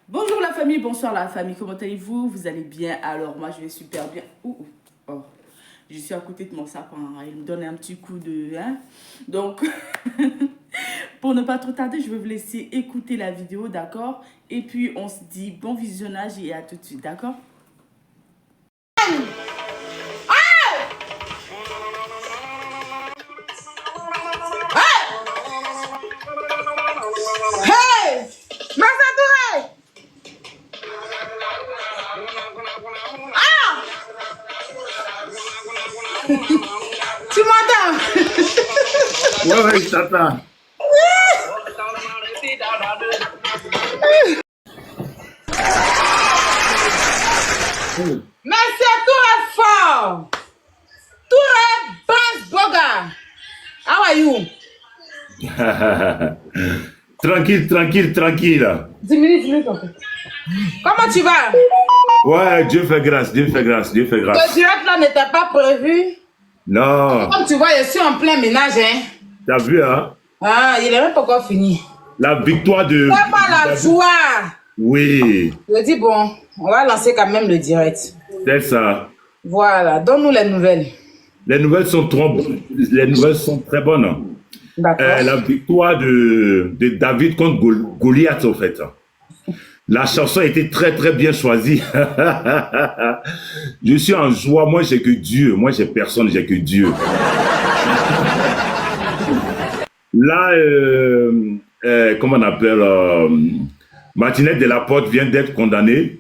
Bonjour la famille, bonsoir la famille, comment allez-vous? Vous allez bien? Alors moi je vais super bien. Oh. Je suis à côté de mon sapin, il me donne un petit coup de... Donc, pour ne pas trop tarder, je vais vous laisser écouter la vidéo, d'accord? Et puis on se dit bon visionnage et à tout de suite, d'accord? Tu m'entends? Ouais, je t'entends. Merci à Touré fort. Touré Bass Boga. How are you? Tranquille. 10 minutes en fait. Comment tu vas? Ouais, Dieu fait grâce. Le direct là n'était pas prévu. Non. Comme tu vois, je suis en plein ménage. T'as vu, hein? Ah, il n'est même pas encore fini. La victoire de... C'est pas la joie. Oui. Je dis bon, on va lancer quand même le direct. C'est ça. Voilà, donne-nous les nouvelles. Les nouvelles sont très bonnes. D'accord. La victoire de David contre Goliath, en fait. La chanson a été très bien choisie. Je suis en joie. Moi, j'ai que Dieu. Moi, j'ai personne, j'ai que Dieu. Là, comment on appelle, Martinette Delaporte vient d'être condamnée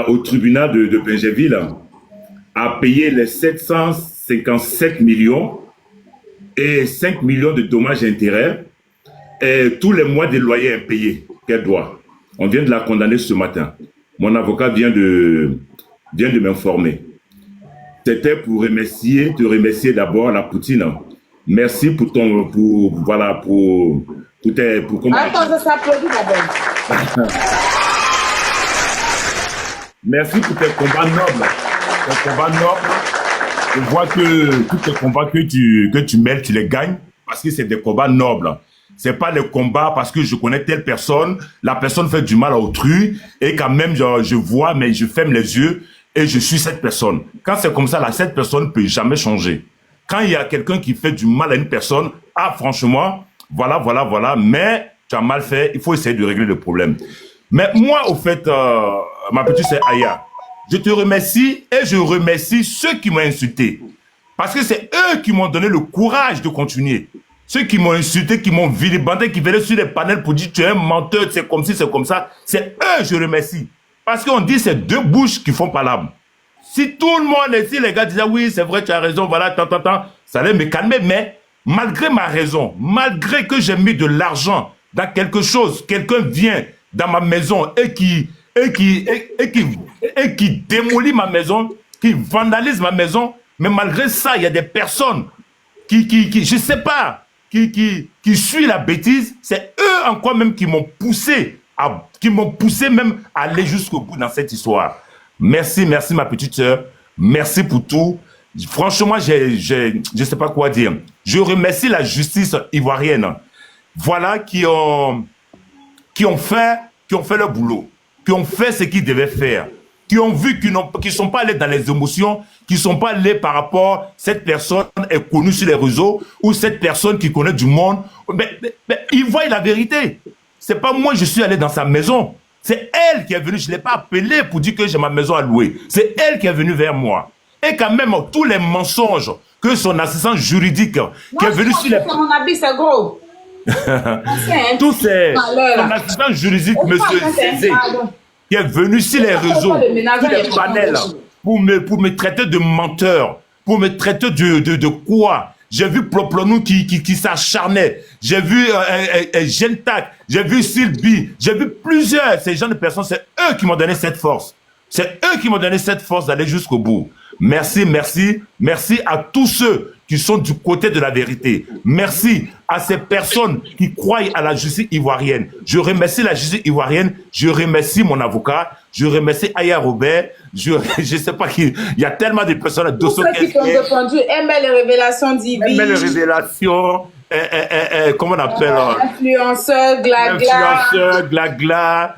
au tribunal de Pingerville à payer les 757 millions et 5 millions de dommages et intérêts et tous les mois de loyer impayés qu'elle doit. On vient de la condamner ce matin. Mon avocat vient de m'informer. C'était pour te remercier d'abord la Poutine. Merci pour comment... Attends, ça s'applaudit d'abord. Merci pour tes combats nobles. Je vois que tous les combats que tu mènes, tu les gagnes parce que c'est des combats nobles. C'est pas les combats parce que je connais telle personne, la personne fait du mal à autrui et quand même je vois mais je ferme les yeux et je suis cette personne. Quand c'est comme ça, là, cette personne ne peut jamais changer. Quand il y a quelqu'un qui fait du mal à une personne, franchement, voilà, mais tu as mal fait, il faut essayer de régler le problème. Mais moi, au fait, ma petite sœur Aya, je te remercie et je remercie ceux qui m'ont insulté. Parce que c'est eux qui m'ont donné le courage de continuer. Ceux qui m'ont insulté, qui m'ont vilipendé, qui venaient sur les panels pour dire tu es un menteur, c'est comme ci, c'est comme ça. C'est eux, je remercie. Parce qu'on dit c'est deux bouches qui font palabre. Si tout le monde ici, les gars disaient oui, c'est vrai, tu as raison, voilà, ça allait me calmer. Mais malgré ma raison, malgré que j'ai mis de l'argent dans quelque chose, quelqu'un vient dans ma maison et qui démolit ma maison, qui vandalise ma maison, mais malgré ça, il y a des personnes je sais pas, qui suivent la bêtise, c'est eux encore même qui m'ont poussé même à aller jusqu'au bout dans cette histoire. Merci ma petite sœur, merci pour tout. Franchement, je sais pas quoi dire. Je remercie la justice ivoirienne. Voilà, qui ont fait leur boulot, qui ont fait ce qu'ils devaient faire, qui ont vu qu'ils sont pas allés dans les émotions, qui sont pas allés par rapport cette personne est connue sur les réseaux ou cette personne qui connaît du monde. Mais ils voient la vérité. C'est pas moi, je suis allé dans sa maison. C'est elle qui est venue. Je l'ai pas appelée pour dire que j'ai ma maison à louer. C'est elle qui est venue vers moi. Et quand même, tous les mensonges que son assistant juridique qui est venu sur les... Mon habit, c'est gros. Tous ces... Son assistant juridique, monsieur Cézé, qui est venu sur les réseaux, sur les panels, pour me traiter de menteur, pour me traiter de quoi? J'ai vu Ploplonou qui s'acharnait. J'ai vu Gentak, j'ai vu Sylvie, j'ai vu plusieurs. Ces gens de personnes, c'est eux qui m'ont donné cette force. C'est eux qui m'ont donné cette force d'aller jusqu'au bout. Merci à tous ceux qui sont du côté de la vérité. Merci à ces personnes qui croient à la justice ivoirienne. Je remercie la justice ivoirienne, je remercie mon avocat, je remercie Aya Robert, je sais pas qui, il y a tellement de personnes. Tous ceux qui t'ont défendu, aimaient les révélations divines. Aimaient les révélations, comment on appelle Influenceur, glagla. influenceur, glagla.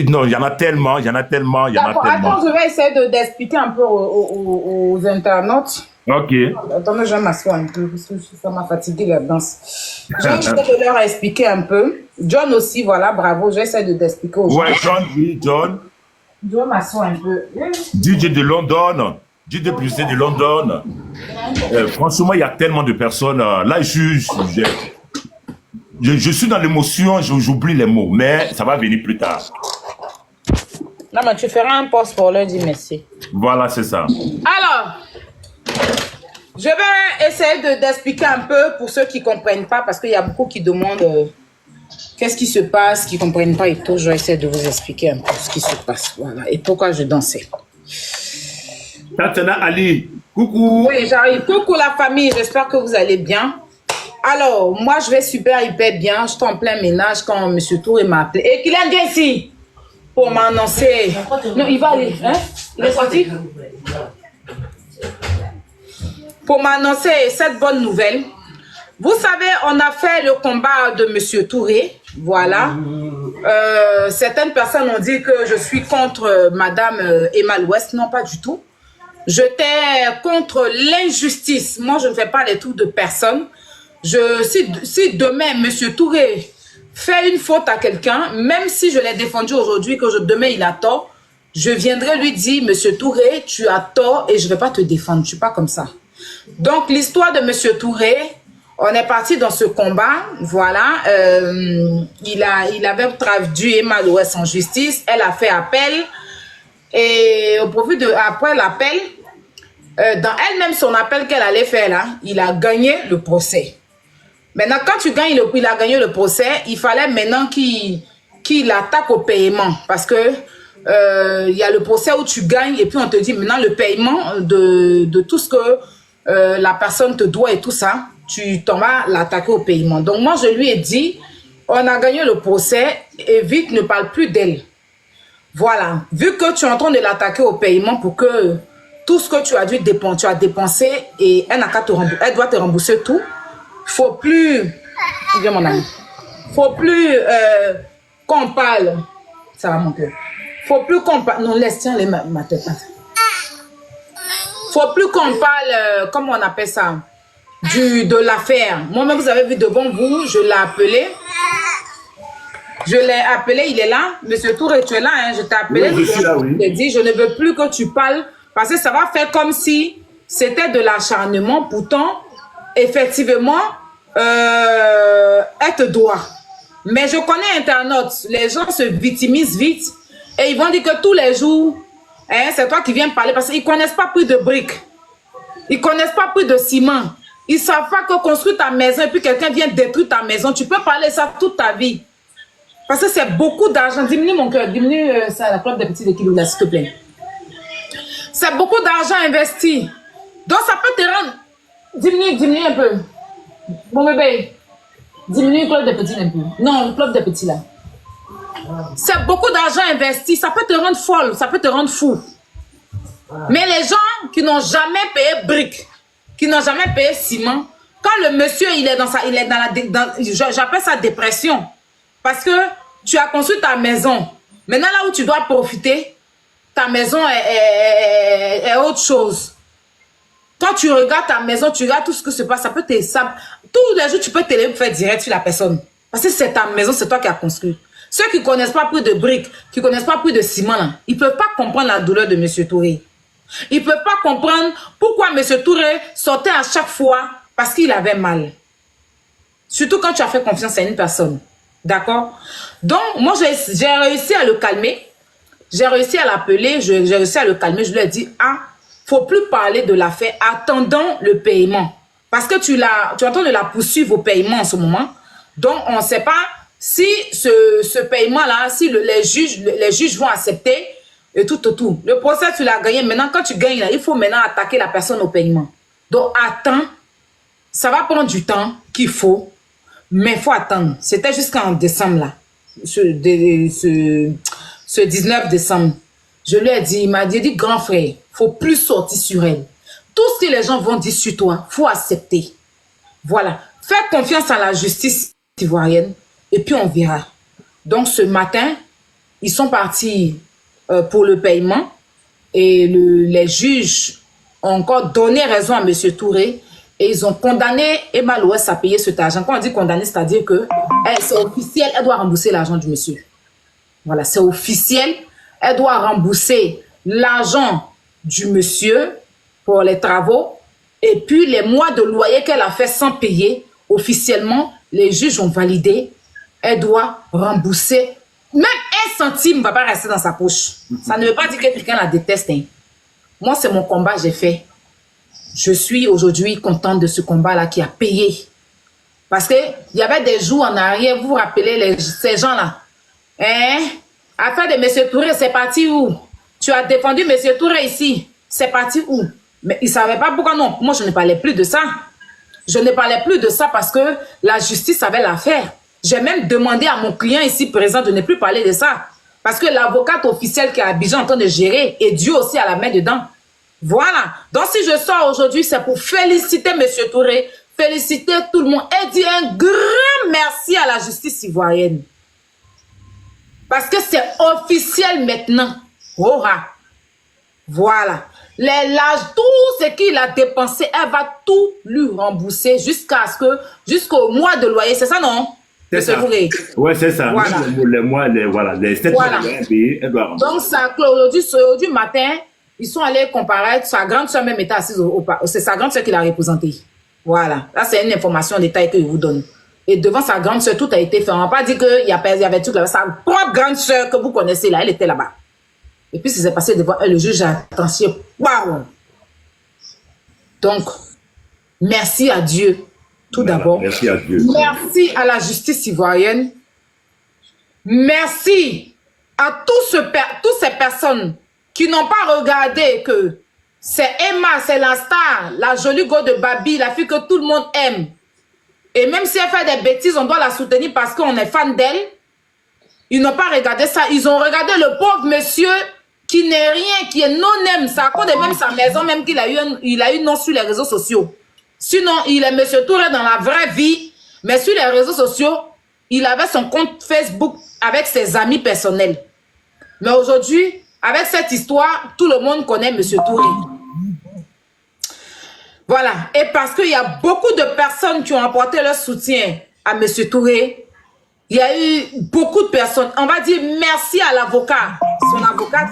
Non, il y en a tellement, il y en a tellement, il y en a D'accord, tellement. attends, je vais essayer d'expliquer un peu aux internautes. Ok. Attendez, je vais m'asseoir un peu parce que ça m'a fatigué la danse. Je vais essayer de leur expliquer un peu. John aussi, voilà, bravo. Je vais essayer d'expliquer aux gens. Ouais, John, oui, John. Je vais m'asseoir un peu. DJ de London. DJ plus de London. Franchement, il y a tellement de personnes. Là, je suis dans l'émotion, j'oublie les mots, mais ça va venir plus tard. Non, mais tu feras un post pour leur dire merci. Voilà, c'est ça. Alors, je vais essayer d'expliquer un peu pour ceux qui ne comprennent pas, parce qu'il y a beaucoup qui demandent qu'est-ce qui se passe, qui ne comprennent pas et tout. Je vais essayer de vous expliquer un peu ce qui se passe. Voilà, et pourquoi je dansais. Tatana Ali, coucou. Oui, j'arrive. Coucou la famille, j'espère que vous allez bien. Alors, moi, je vais super, hyper bien. Je suis en plein ménage quand M. Touré m'a appelé. Et qu'il est bien ici pour m'annoncer. Non, il va aller. Hein? Il est sorti? Pour m'annoncer cette bonne nouvelle. Vous savez, on a fait le combat de M. Touré. Voilà. Certaines personnes ont dit que je suis contre Madame Emma West. Non, pas du tout. J'étais contre l'injustice. Moi, je ne fais pas les tours de personne. Si demain, M. Touré fait une faute à quelqu'un, même si je l'ai défendu aujourd'hui, que demain il a tort, je viendrai lui dire, M. Touré, tu as tort et je ne vais pas te défendre. Je ne suis pas comme ça. Donc, l'histoire de M. Touré, on est parti dans ce combat. Voilà. Il avait traduit Emma Louès en justice. Elle a fait appel. Et au profit après l'appel, dans elle-même son appel qu'elle allait faire là, il a gagné le procès. Maintenant, quand tu gagnes il a gagné le procès, il fallait maintenant qu'il attaque au paiement. Parce que il y a le procès où tu gagnes et puis on te dit maintenant le paiement de tout ce que la personne te doit et tout ça, tu t'en vas l'attaquer au paiement. Donc moi, je lui ai dit, on a gagné le procès et vite, ne parle plus d'elle. Voilà, vu que tu es en train de l'attaquer au paiement pour que tout ce que tu as dû dépenser, tu as dépensé et elle n'a qu'à te rembourser, elle doit te rembourser tout. Faut plus, viens mon ami, faut plus qu'on parle, ça va mon cœur. Faut plus qu'on parle, non laisse tiens ma tête. Faut plus qu'on parle, comment on appelle ça, de l'affaire. Moi-même vous avez vu devant vous, je l'ai appelé. Je l'ai appelé, il est là. Monsieur Touré, tu es là, hein? Je t'ai appelé. Oui, je suis là, oui. Je t'ai dit, je ne veux plus que tu parles parce que ça va faire comme si c'était de l'acharnement. Pourtant, effectivement, elle te doit. Mais je connais Internet. Les gens se victimisent vite et ils vont dire que tous les jours, hein, c'est toi qui viens parler parce qu'ils ne connaissent pas plus de briques. Ils ne connaissent pas plus de ciment. Ils ne savent pas que construire ta maison et puis quelqu'un vient détruire ta maison. Tu peux parler ça toute ta vie. Parce que c'est beaucoup d'argent. Diminue mon cœur, diminue ça, la clope des petits kilos là, s'il te plaît. C'est beaucoup d'argent investi. Donc ça peut te rendre. Diminue un peu. Mon bébé, diminue le clope des petits un peu. Non, le clope des petits là. C'est beaucoup d'argent investi. Ça peut te rendre folle, ça peut te rendre fou. Mais les gens qui n'ont jamais payé briques, qui n'ont jamais payé ciment, quand le monsieur il est dans j'appelle ça dépression. Parce que tu as construit ta maison. Maintenant, là où tu dois profiter, ta maison est autre chose. Quand tu regardes ta maison, tu regardes tout ce qui se passe, ça peut te... tous les jours, tu peux te faire direct sur la personne. Parce que c'est ta maison, c'est toi qui as construit. Ceux qui ne connaissent pas plus de briques, qui ne connaissent pas plus de ciment, là, ils ne peuvent pas comprendre la douleur de M. Touré. Ils ne peuvent pas comprendre pourquoi M. Touré sortait à chaque fois parce qu'il avait mal. Surtout quand tu as fait confiance à une personne. D'accord? Donc, moi, j'ai réussi à le calmer. J'ai réussi à l'appeler. J'ai réussi à le calmer. Je lui ai dit, ah, faut plus parler de l'affaire. Attendons le paiement. Parce que tu es en train de la poursuivre au paiement en ce moment. Donc, on ne sait pas si ce paiement-là, si les juges vont accepter et tout. Le procès, tu l'as gagné. Maintenant, quand tu gagnes, là, il faut maintenant attaquer la personne au paiement. Donc, attends. Ça va prendre du temps qu'il faut. Mais il faut attendre. C'était jusqu'en décembre, là. Ce 19 décembre. Je lui ai dit, il m'a dit, grand frère, il ne faut plus sortir sur elle. Tout ce que les gens vont dire sur toi, il faut accepter. Voilà. Faites confiance à la justice ivoirienne et puis on verra. Donc ce matin, ils sont partis pour le paiement et les juges ont encore donné raison à M. Touré et ils ont condamné Emma Loès à payer cet argent. Quand on dit condamné, c'est-à-dire que c'est officiel, elle doit rembourser l'argent du monsieur. Voilà, c'est officiel, elle doit rembourser l'argent du monsieur pour les travaux et puis les mois de loyer qu'elle a fait sans payer, officiellement, les juges ont validé, elle doit rembourser. Même 1 centime ne va pas rester dans sa poche. Ça ne veut pas dire que quelqu'un la déteste. Hein. Moi, c'est mon combat, j'ai fait. Je suis aujourd'hui contente de ce combat-là qui a payé. Parce qu'il y avait des jours en arrière, vous vous rappelez ces gens-là. Hein? Affaire de M. Touré, c'est parti où? Tu as défendu M. Touré ici. C'est parti où? Mais ils ne savaient pas pourquoi non. Moi, je ne parlais plus de ça. Je ne parlais plus de ça parce que la justice avait l'affaire. J'ai même demandé à mon client ici présent de ne plus parler de ça. Parce que l'avocate officielle qui est à Abidjan en train de gérer et Dieu aussi a la main dedans. Voilà. Donc si je sors aujourd'hui, c'est pour féliciter M. Touré, féliciter tout le monde et dire un grand merci à la justice ivoirienne. Parce que c'est officiel maintenant. Oh, voilà. Tout ce qu'il a dépensé, elle va tout lui rembourser jusqu'au mois de loyer. C'est ça, non? C'est ça. Oui, c'est ça. Voilà. Les 7 mois payés, elle doit rembourser. Donc, ça, aujourd'hui matin, ils sont allés comparaître. Sa grande soeur même était assise c'est sa grande soeur qui l'a représentée. Voilà. Là, c'est une information en détail que je vous donne. Et devant sa grande soeur, tout a été fait. On va pas dire qu'il y avait tout là. Sa propre grande soeur que vous connaissez là, elle était là-bas. Et puis, c'est passé devant elle, le juge a tranché. Waouh! Donc, merci à Dieu, tout d'abord. Merci à Dieu. Merci à la justice ivoirienne. Merci à toutes ces personnes qui n'ont pas regardé que c'est Emma, c'est la star, la jolie go de Babi, la fille que tout le monde aime. Et même si elle fait des bêtises, on doit la soutenir parce qu'on est fan d'elle. Ils n'ont pas regardé ça. Ils ont regardé le pauvre monsieur qui n'est rien, qui est non-aime. Ça compte même sa maison, même qu'il a eu nom sur les réseaux sociaux. Sinon, il est monsieur Touré dans la vraie vie, mais sur les réseaux sociaux, il avait son compte Facebook avec ses amis personnels. Mais aujourd'hui, avec cette histoire, tout le monde connaît monsieur Touré. Voilà. Et parce qu'il y a beaucoup de personnes qui ont apporté leur soutien à monsieur Touré, il y a eu beaucoup de personnes. On va dire merci à l'avocat. Son avocate,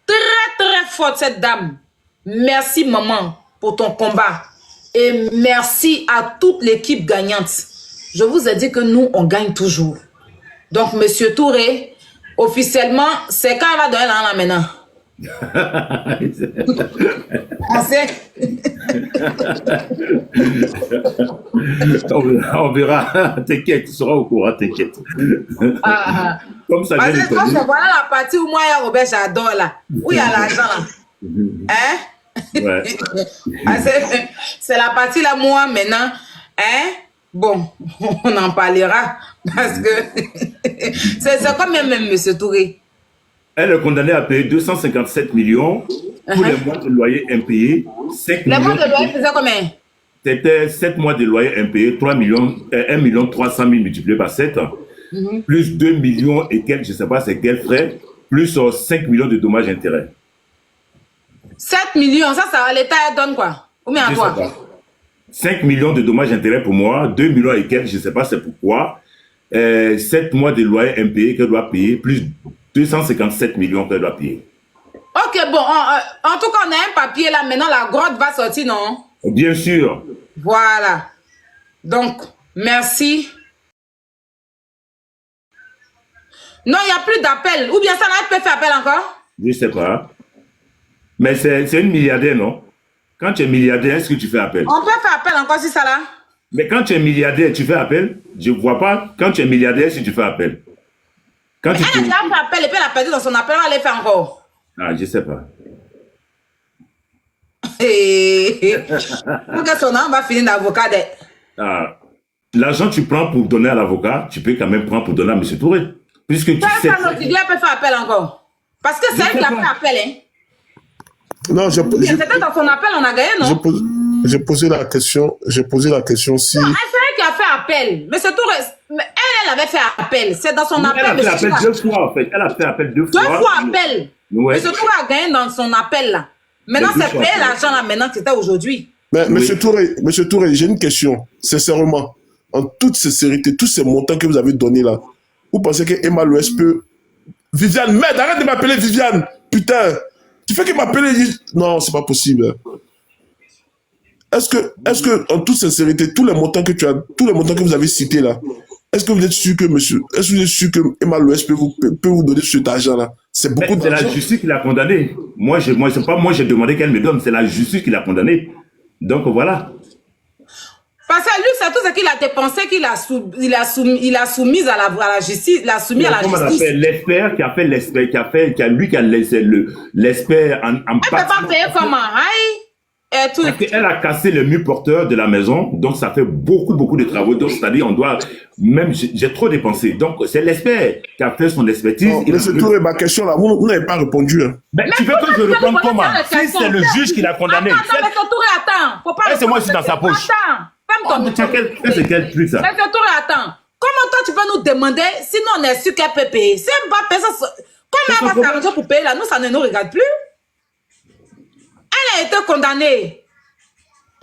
très forte cette dame. Merci maman pour ton combat. Et merci à toute l'équipe gagnante. Je vous ai dit que nous, on gagne toujours. Donc, monsieur Touré, officiellement, c'est quand on va donner là maintenant. On verra. T'inquiète, tu seras au courant, t'inquiète. Comme ça, voilà la partie où moi et Robert, j'adore là. Où il y a l'argent là. Hein? Ouais. C'est la partie là, moi maintenant. Hein? Bon, on en parlera. Parce que c'est comme même monsieur Touré. Elle est condamnée à payer 257 millions pour les mois de loyer impayés. Les mois de loyer faisaient combien? C'était 7 mois de loyer impayés, 1 million 300 000 multiplié par 7, plus 2 millions et quelques, je ne sais pas c'est quels frais, plus 5 millions de dommages intérêts. 7 millions, ça l'État donne quoi? Combien à toi? 5 millions de dommages intérêts pour moi, 2 millions et quelques, je ne sais pas c'est pourquoi, 7 mois de loyer impayé qu'elle doit payer, plus 257 millions qu'elle doit payer. Ok, bon, en tout cas, on a un papier là, maintenant la grotte va sortir, non? Bien sûr. Voilà. Donc, merci. Non, il n'y a plus d'appel. Ou bien ça, là, elle peut faire appel encore? Je ne sais pas. Mais c'est une milliardaire, non? Quand tu es milliardaire, est-ce que tu fais appel? On peut faire appel encore si ça là? Mais quand tu es milliardaire, tu fais appel? Je ne vois pas quand tu es milliardaire si tu fais appel. Quand elle a déjà fait appel et puis elle a perdu dans son appel, on va aller faire encore. Ah, je ne sais pas. Pour que son nom va finir d'avocat. Ah, l'argent que tu prends pour donner à l'avocat, tu peux quand même prendre pour donner à M. Touré. Puisque tu sais... Tu dois peut faire appel encore. Parce que c'est elle qui a fait appel, hein. Non, c'était dans son appel, on a gagné, non? j'ai posé la question si... Non, c'est elle qui a fait appel. Mais c'est tout. Elle avait fait appel. C'est dans son appel. Elle a fait appel 2 fois, en fait. Elle a fait appel 2 fois. 2 fois appel. Ouais. Mais ce tour a gagné dans son appel là. Maintenant, c'est payé l'argent là, maintenant que c'était aujourd'hui. Mais Monsieur Touré, j'ai une question, sincèrement. En toute sincérité, tous ces montants que vous avez donnés là, vous pensez que Emma Louest peut... Viviane, merde, arrête de m'appeler Viviane. Putain, tu fais que m'appeler... Non, c'est pas possible. Est-ce que, en toute sincérité, tous les montants que vous avez cités là, est-ce que vous êtes sûr que Emma Louest peut vous donner cet argent-là? C'est beaucoup d'argent. C'est la justice qui l'a condamné. Moi, c'est pas moi, j'ai demandé qu'elle me donne, c'est la justice qui l'a condamné. Donc voilà. Parce que lui, c'est tout ce qu'il a dépensé qu'il a soumis à la justice, il a soumis à la justice. L'expert qui a fait l'expert, qui a laissé l'expert en elle ne peut pas payer comment? Elle a cassé le mur porteur de la maison, donc ça fait beaucoup de travaux. Donc c'est-à-dire on doit même j'ai trop dépensé. Donc c'est l'expert qui a fait son expertise. Monsieur Touré, ma question là, vous n'avez pas répondu. Hein. Mais tu veux que je réponde comment? Si c'est le juge qui l'a condamné. Attends. Faut pas. C'est moi aussi dans sa poche. Attends. C'est quel truc ça? Monsieur Touré, attends. Comment toi tu peux nous demander si nous on est sûr qu'elle peut payer? Si elle va payer ça, comment elle va s'arranger pour payer là? Nous ça ne nous regarde plus. Elle a été condamnée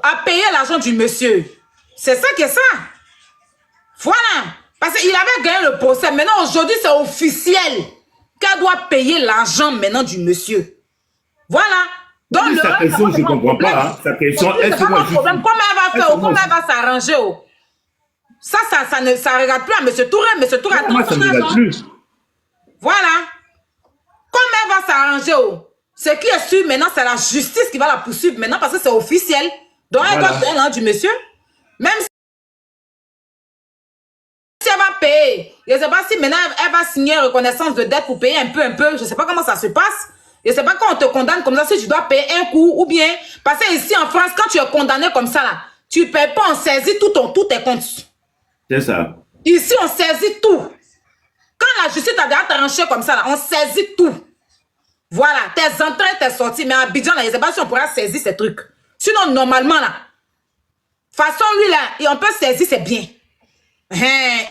à payer l'argent du monsieur. C'est ça que ça. Voilà. Parce qu'il avait gagné le procès. Maintenant, aujourd'hui, c'est officiel qu'elle doit payer l'argent maintenant du monsieur. Voilà. Donc, sa question, je ne comprends pas. Hein. Sa question, est-ce que moi, problème. Comment elle va faire? Comment elle va s'arranger? Ça ne regarde plus à M. Touré. M. Touré a moi, ça ne regarde plus. Voilà. Comment elle va s'arranger? Ce qui est sûr maintenant, c'est la justice qui va la poursuivre maintenant parce que c'est officiel. Donc, elle doit payer l'argent du monsieur. Même si elle va payer, je ne sais pas si maintenant elle va signer une reconnaissance de dette pour payer un peu. Je ne sais pas comment ça se passe. Je ne sais pas quand on te condamne comme ça, si tu dois payer un coup ou bien. Parce que ici en France, quand tu es condamné comme ça, là, tu ne payes pas, on saisit tous tes comptes. C'est ça. Ici, on saisit tout. Quand la justice a déjà tranché comme ça, là, on saisit tout. Voilà, tes entrées, tes sorties. Mais à Abidjan, là, je ne sais pas si on pourra saisir ces trucs. Sinon, normalement, là, façon, lui, là, on peut saisir, c'est bien.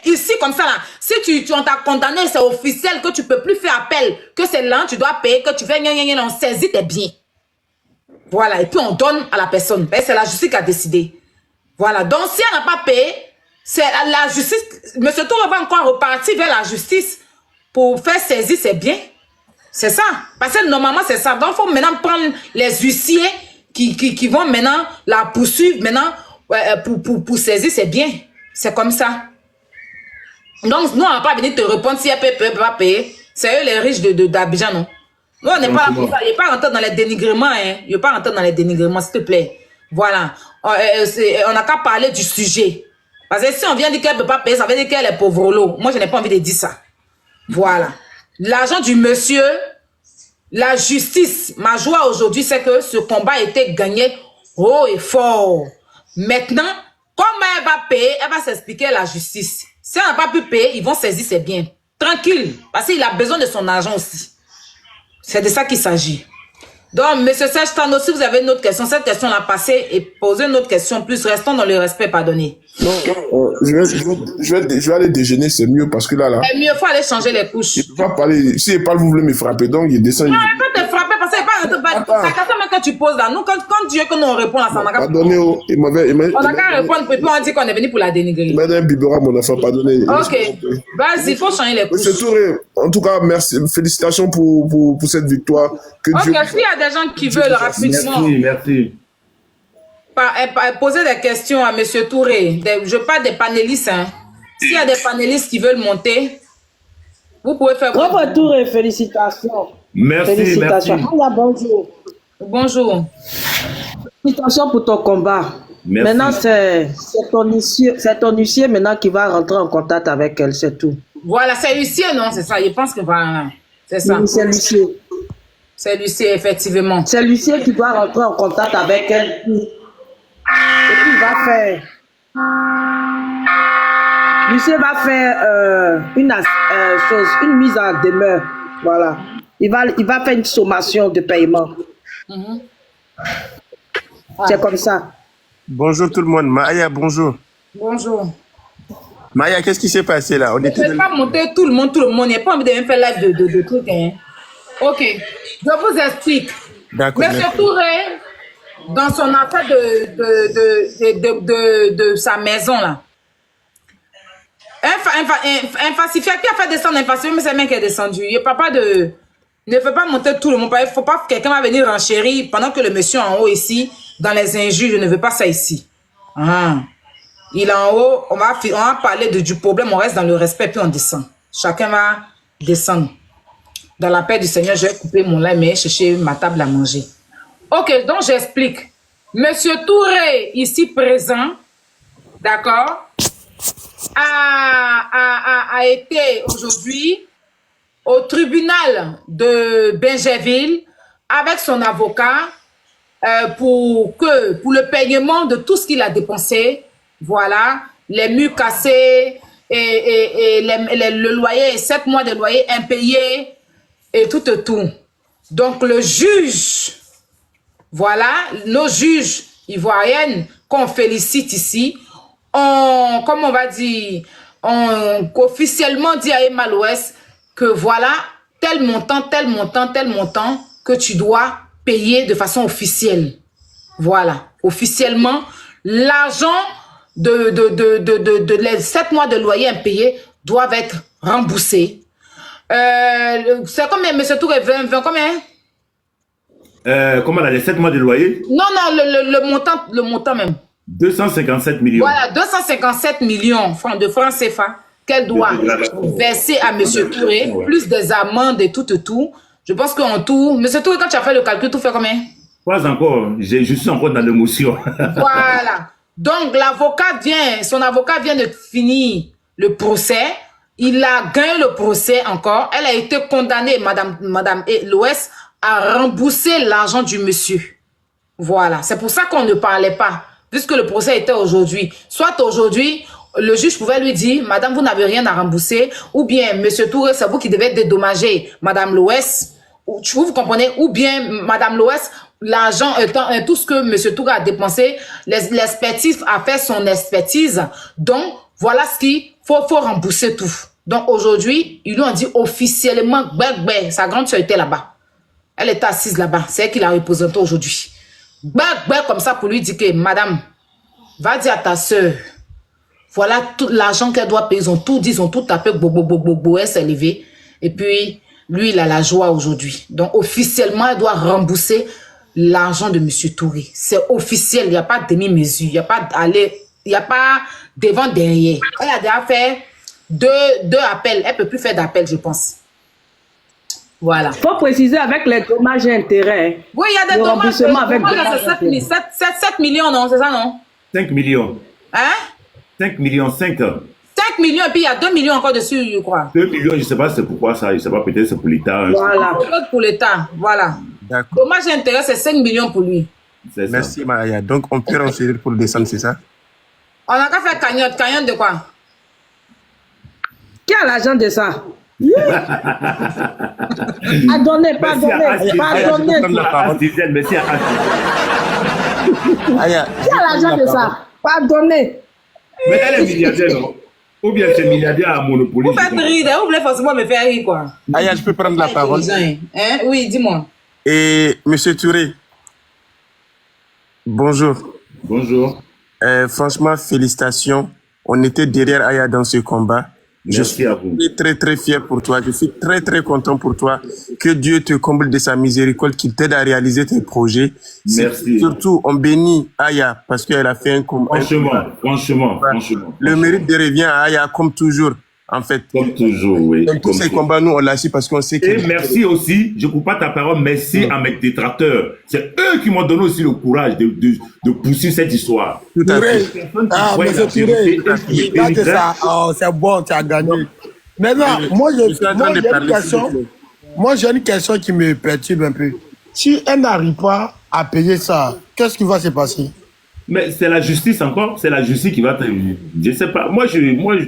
Ici, comme ça, là, si on t'a condamné, c'est officiel que tu ne peux plus faire appel, que c'est là, tu dois payer, que tu fais on saisit tes biens. Voilà, et puis on donne à la personne. C'est la justice qui a décidé. Voilà, donc si elle n'a pas payé, c'est la justice. M. Touré va encore repartir vers la justice pour faire saisir ses biens. C'est ça. Parce que normalement, c'est ça. Donc, il faut maintenant prendre les huissiers qui vont maintenant la poursuivre maintenant pour saisir ses biens. C'est comme ça. Donc, nous, on va pas venir te répondre si elle peut pas payer. C'est eux les riches d'Abidjan, non? Nous, on n'est pas là pour ça. Il n'est pas rentré dans les dénigrements, hein. Il n'est pas rentré dans les dénigrements, s'il te plaît. Voilà. On n'a qu'à parler du sujet. Parce que si on vient dire qu'elle ne peut pas payer, ça veut dire qu'elle est pauvre l'eau. Moi, je n'ai pas envie de dire ça. Voilà. L'argent du monsieur, la justice, ma joie aujourd'hui, c'est que ce combat a été gagné haut et fort. Maintenant, comment elle va payer, elle va s'expliquer à la justice. Si elle n'a pas pu payer, ils vont saisir ses biens. Tranquille, parce qu'il a besoin de son argent aussi. C'est de ça qu'il s'agit. Donc, M. Serge Tano, si vous avez une autre question, cette question-là, passez et posez une autre question. Plus, restons dans le respect, pardonnez. Non, je vais aller déjeuner, c'est mieux parce que là. C'est mieux, il faut aller changer les couches. Il ne peut pas parler. Si il parle, vous voulez me frapper, donc il descend. Non, il peut te frapper parce que c'est pas la question même que tu poses là. Nous, quand Dieu que nous on répond à ça, on a qu'à répondre, puis on dit qu'on est venu pour la dénigrer. Il m'a donné un biberon, mon enfant, pardonnez. Ok, vas-y, il faut changer les couches. Monsieur Touré, en tout cas, merci, félicitations pour cette victoire. Ok, s'il y a des gens qui veulent rapidement. Merci. Poser des questions à M. Touré. Je parle des panélistes. Hein. S'il y a des panélistes qui veulent monter, vous pouvez faire... Bravo Touré, félicitations. Merci, félicitations. merci. Allah, bonjour. Bonjour. Félicitations pour ton combat. Merci. Maintenant, c'est ton huissier maintenant qui va rentrer en contact avec elle, c'est tout. Voilà, c'est l'huissier, non? C'est ça, je pense que voilà. C'est ça. Oui, c'est l'huissier. C'est l'huissier, effectivement. C'est l'huissier qui doit rentrer en contact avec elle. Et puis il va faire... L'huissier va faire une mise en demeure. Voilà. Il va faire une sommation de paiement. C'est comme ça. Bonjour tout le monde. Maya, bonjour. Bonjour. Maya, qu'est-ce qui s'est passé là? Je ne vais pas monter tout le monde. Il n'y a pas envie de me faire live de trucs. Hein. Ok, je vous explique. D'accord. Monsieur Touré, dans son affaire de sa maison là, un falsifié qui a fait descendre un falsifié, mais c'est le mec qui est descendu. Il n'y a pas de... Ne fait pas monter tout le monde. Il ne faut pas que quelqu'un va venir renchérir pendant que le monsieur en haut ici, dans les injures, je ne veux pas ça ici. Ah. Il est en haut, on va parler du problème, on reste dans le respect, puis on descend. Chacun va descendre. Dans la paix du Seigneur, je vais couper mon lait, mais chercher ma table à manger. Ok, donc j'explique. Monsieur Touré, ici présent, d'accord, a été aujourd'hui au tribunal de Benjerville avec son avocat pour le paiement de tout ce qu'il a dépensé. Voilà, les murs cassés et le loyer, 7 mois de loyer impayé et tout. Donc le juge, voilà, nos juges ivoiriennes qu'on félicite ici, comme on va dire, officiellement dit à Emma l'Ouest que voilà, tel montant que tu dois payer de façon officielle. Voilà, officiellement, l'argent de les 7 mois de loyer impayés doivent être remboursés. C'est combien, monsieur Touré, 20 combien? Comment là, les 7 mois de loyer? Non, le montant même. 257 millions. Voilà, 257 millions de francs CFA qu'elle doit verser à monsieur Touré, plus des amendes et tout. Je pense qu'en tout, monsieur Touré, quand tu as fait le calcul, tout fait combien? Pas encore, je suis encore dans l'émotion. Voilà. Donc, son avocat vient de finir le procès. Il a gagné le procès encore. Elle a été condamnée, Madame Loès, à rembourser l'argent du monsieur. Voilà. C'est pour ça qu'on ne parlait pas, puisque le procès était aujourd'hui. Soit aujourd'hui, le juge pouvait lui dire, Madame, vous n'avez rien à rembourser, ou bien, Monsieur Touré, c'est vous qui devez dédommager Madame Loès. Vous comprenez? Ou bien, Madame Loès, l'argent étant tout ce que Monsieur Touré a dépensé, l'expertise a fait son expertise. Donc, voilà ce qu'il faut rembourser tout. Donc, aujourd'hui, ils lui ont dit officiellement, sa grande soeur était là-bas. Elle était assise là-bas. C'est elle qui l'a représentée aujourd'hui. Comme ça pour lui dire que, Madame, va dire à ta soeur, voilà tout l'argent qu'elle doit payer. Ils ont tout dit, ils ont tout tapé, elle s'est levée. Et puis, lui, il a la joie aujourd'hui. Donc, officiellement, elle doit rembourser l'argent de M. Touré. C'est officiel, il n'y a pas de demi-mesure, il n'y a pas devant derrière. Elle a déjà fait deux appels. Elle ne peut plus faire d'appel, je pense. Voilà. Il faut préciser avec les dommages et intérêts. Oui, il y a des dommages. C'est 7 millions, non? C'est ça, non? 5 millions. Hein? 5 millions, 5. 5 millions, et puis il y a 2 millions encore dessus, je crois. 2 millions, je ne sais pas c'est pourquoi ça. Je ne sais pas, peut-être c'est pour l'État. Hein. Voilà. Pour l'État, voilà. D'accord. Dommage et intérêt, c'est 5 millions pour lui. Merci, Maya. Donc, on peut renseigner pour le descendre, c'est ça? On n'a qu'à faire cagnotte. Cagnotte de quoi? Qui a l'argent de ça? Pardonnez. Merci à Aya. Qui a l'argent de ça? Pardonnez. Mais elle est milliardaire, non? Ou bien c'est milliardaire à Monopoly. Vous faites rire, vous voulez forcément me faire rire, quoi. Aya, je peux prendre la parole? Hein? Oui, dis-moi. Et Monsieur Touré, bonjour. Bonjour. Franchement, félicitations. On était derrière Aya dans ce combat. Merci à vous. Je suis très, très fier pour toi. Je suis très, très content pour toi. Que Dieu te comble de sa miséricorde, qu'il t'aide à réaliser tes projets. Merci. Surtout, on bénit Aya parce qu'elle a fait un combat. Franchement. Le mérite de revient à Aya comme toujours, en fait. Comme toujours, oui. Dans tous ces combats, nous, on l'a su parce qu'on sait que... Et merci aussi, je ne coupe pas ta parole, merci à mes détracteurs. C'est eux qui m'ont donné aussi le courage de poursuivre cette histoire. Tout à fait. Monsieur Touré, regarde ça, c'est bon, tu as gagné. Maintenant, moi j'ai une question qui me perturbe un peu. Si elle n'arrive pas à payer ça, qu'est-ce qui va se passer? Mais c'est la justice encore, c'est la justice qui va te... Je ne sais pas, moi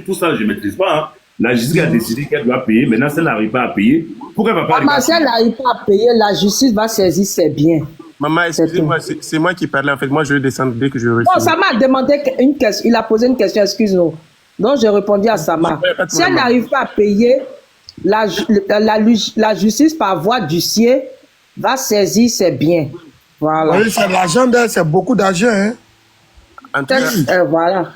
tout ça, je ne maîtrise pas. Hein. La justice a décidé qu'elle doit payer, maintenant si elle n'arrive pas à payer, pourquoi elle ne va pas... Si elle n'arrive pas à payer, la justice va saisir ses biens. Maman, excusez-moi, c'est moi qui parlais. En fait, moi, je vais descendre dès que je reçois. Non, Sama a demandé une question. Il a posé une question, excuse-nous. Donc, j'ai répondu à Sama. Si elle n'arrive pas à payer, la justice par voie d'huissier va saisir ses biens. Voilà. Oui, c'est l'argent d'elle, c'est beaucoup d'argent. Hein? En tout cas, voilà.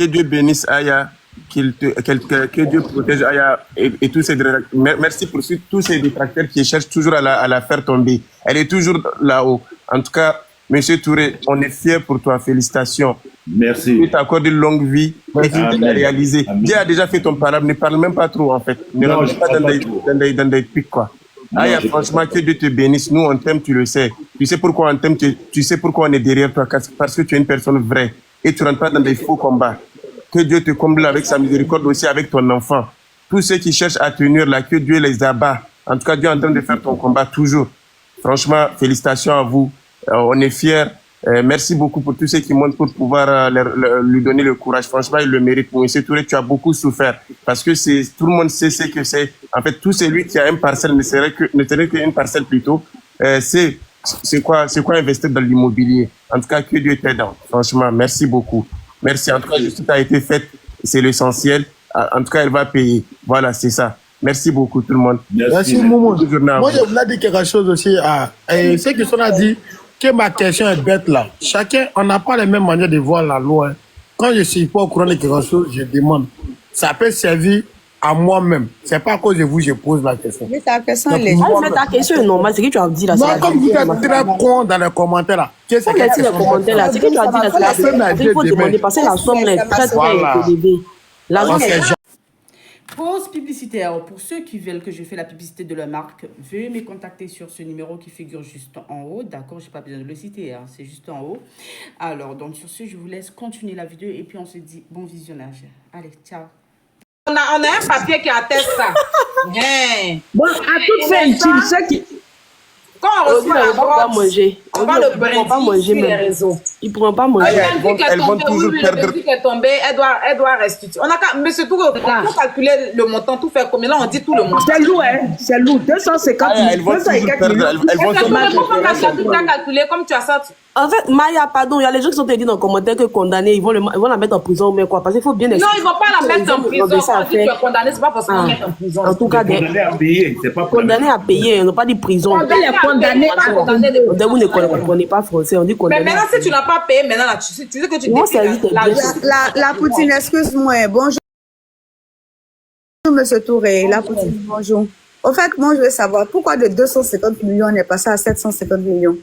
que Dieu bénisse Aya, que Dieu protège Aya et tous ces détracteurs. Merci pour tous ces détracteurs qui cherchent toujours à la faire tomber. Elle est toujours là-haut. En tout cas, Monsieur Touré, on est fiers pour toi. Félicitations. Merci. Dieu t'accorde une longue vie et tu l'as réalisé. Dieu a déjà fait ton parable. Ne parle même pas trop, en fait. Ne rentre pas dans des pics, quoi. Aya, franchement, que Dieu te bénisse. Nous, on t'aime, tu le sais. Tu sais pourquoi on t'aime, tu sais pourquoi on est derrière toi, parce que tu es une personne vraie et tu ne rentres pas dans des faux combats. Que Dieu te comble avec sa miséricorde aussi avec ton enfant. Tous ceux qui cherchent à tenir là, que Dieu les abat. En tout cas, Dieu est en train de faire ton combat toujours. Franchement, félicitations à vous. On est fiers. Merci beaucoup pour tous ceux qui montent pour pouvoir lui donner le courage. Franchement, il le mérite. Monsieur Touré, tu as beaucoup souffert parce que tout le monde sait ce que c'est. En fait, tout celui qui a une parcelle ne serait qu'une parcelle plutôt. C'est quoi investir dans l'immobilier. En tout cas, que Dieu t'aide. Franchement, merci beaucoup. Merci. En tout cas, justice a été faite. C'est l'essentiel. En tout cas, elle va payer. Voilà, c'est ça. Merci beaucoup, tout le monde. Merci, Momo. Moi, je voulais dire quelque chose aussi. C'est que son a dit que ma question est bête là. Chacun, on n'a pas les mêmes manières de voir la loi. Hein. Quand je ne suis pas au courant de quelque chose, je demande. Ça peut servir à moi-même. C'est pas à cause de vous que je pose la question. Mais ta question, ta question est normale. C'est que tu as dit là. Non, comme vous êtes très con dans les commentaires là. Qu'est-ce que tu as commentaires là? C'est que tu as dit là. Il faut demander parce que la somme là est très très élevée. L'argent est... Pause publicitaire. Pour ceux qui veulent que je fasse la publicité de leur marque, veuillez me contacter sur ce numéro qui figure juste en haut. D'accord, je n'ai pas besoin de le citer, hein, c'est juste en haut. Alors, donc sur ce, je vous laisse continuer la vidéo et puis on se dit bon visionnage. Allez, ciao. On a un papier qui atteste ça. Bon, à toute fin utile, ceux qui... Quand on reçoit la grotte, manger. on va le brindiller sur les réseaux. Ils ne pourront pas manger. Elles vont toujours perdre. Le est tombé, elle doit restituer. On a qu'à, monsieur Touré, on peut calculer le montant, tout faire combien. Là, on dit tout le montant. C'est lourd, hein. C'est lourd. 250 000. Elles vont toujours perdre. Elles vont toujours calculer comme tu as ça. En fait, Maya, pardon, il y a les gens qui sont dit dans le commentaire que condamnés, ils vont la mettre en prison, mais quoi? Parce qu'il faut bien expliquer. Non, ils ne vont pas la mettre en prison. Quand tu es condamné, ce n'est pas forcément mettre en prison. En tout cas, condamné à payer. C'est pas condamné à payer, on n'a pas dit prison. Condamné. Vous ne comprenez pas français, on dit condamné. Mais maintenant, si tu n'as pas payé, maintenant, tu sais que tu la Poutine, excuse-moi, bonjour. Monsieur Touré, la Poutine, bonjour. Au fait, moi, je veux savoir pourquoi de 250 millions, on est passé à 750 millions.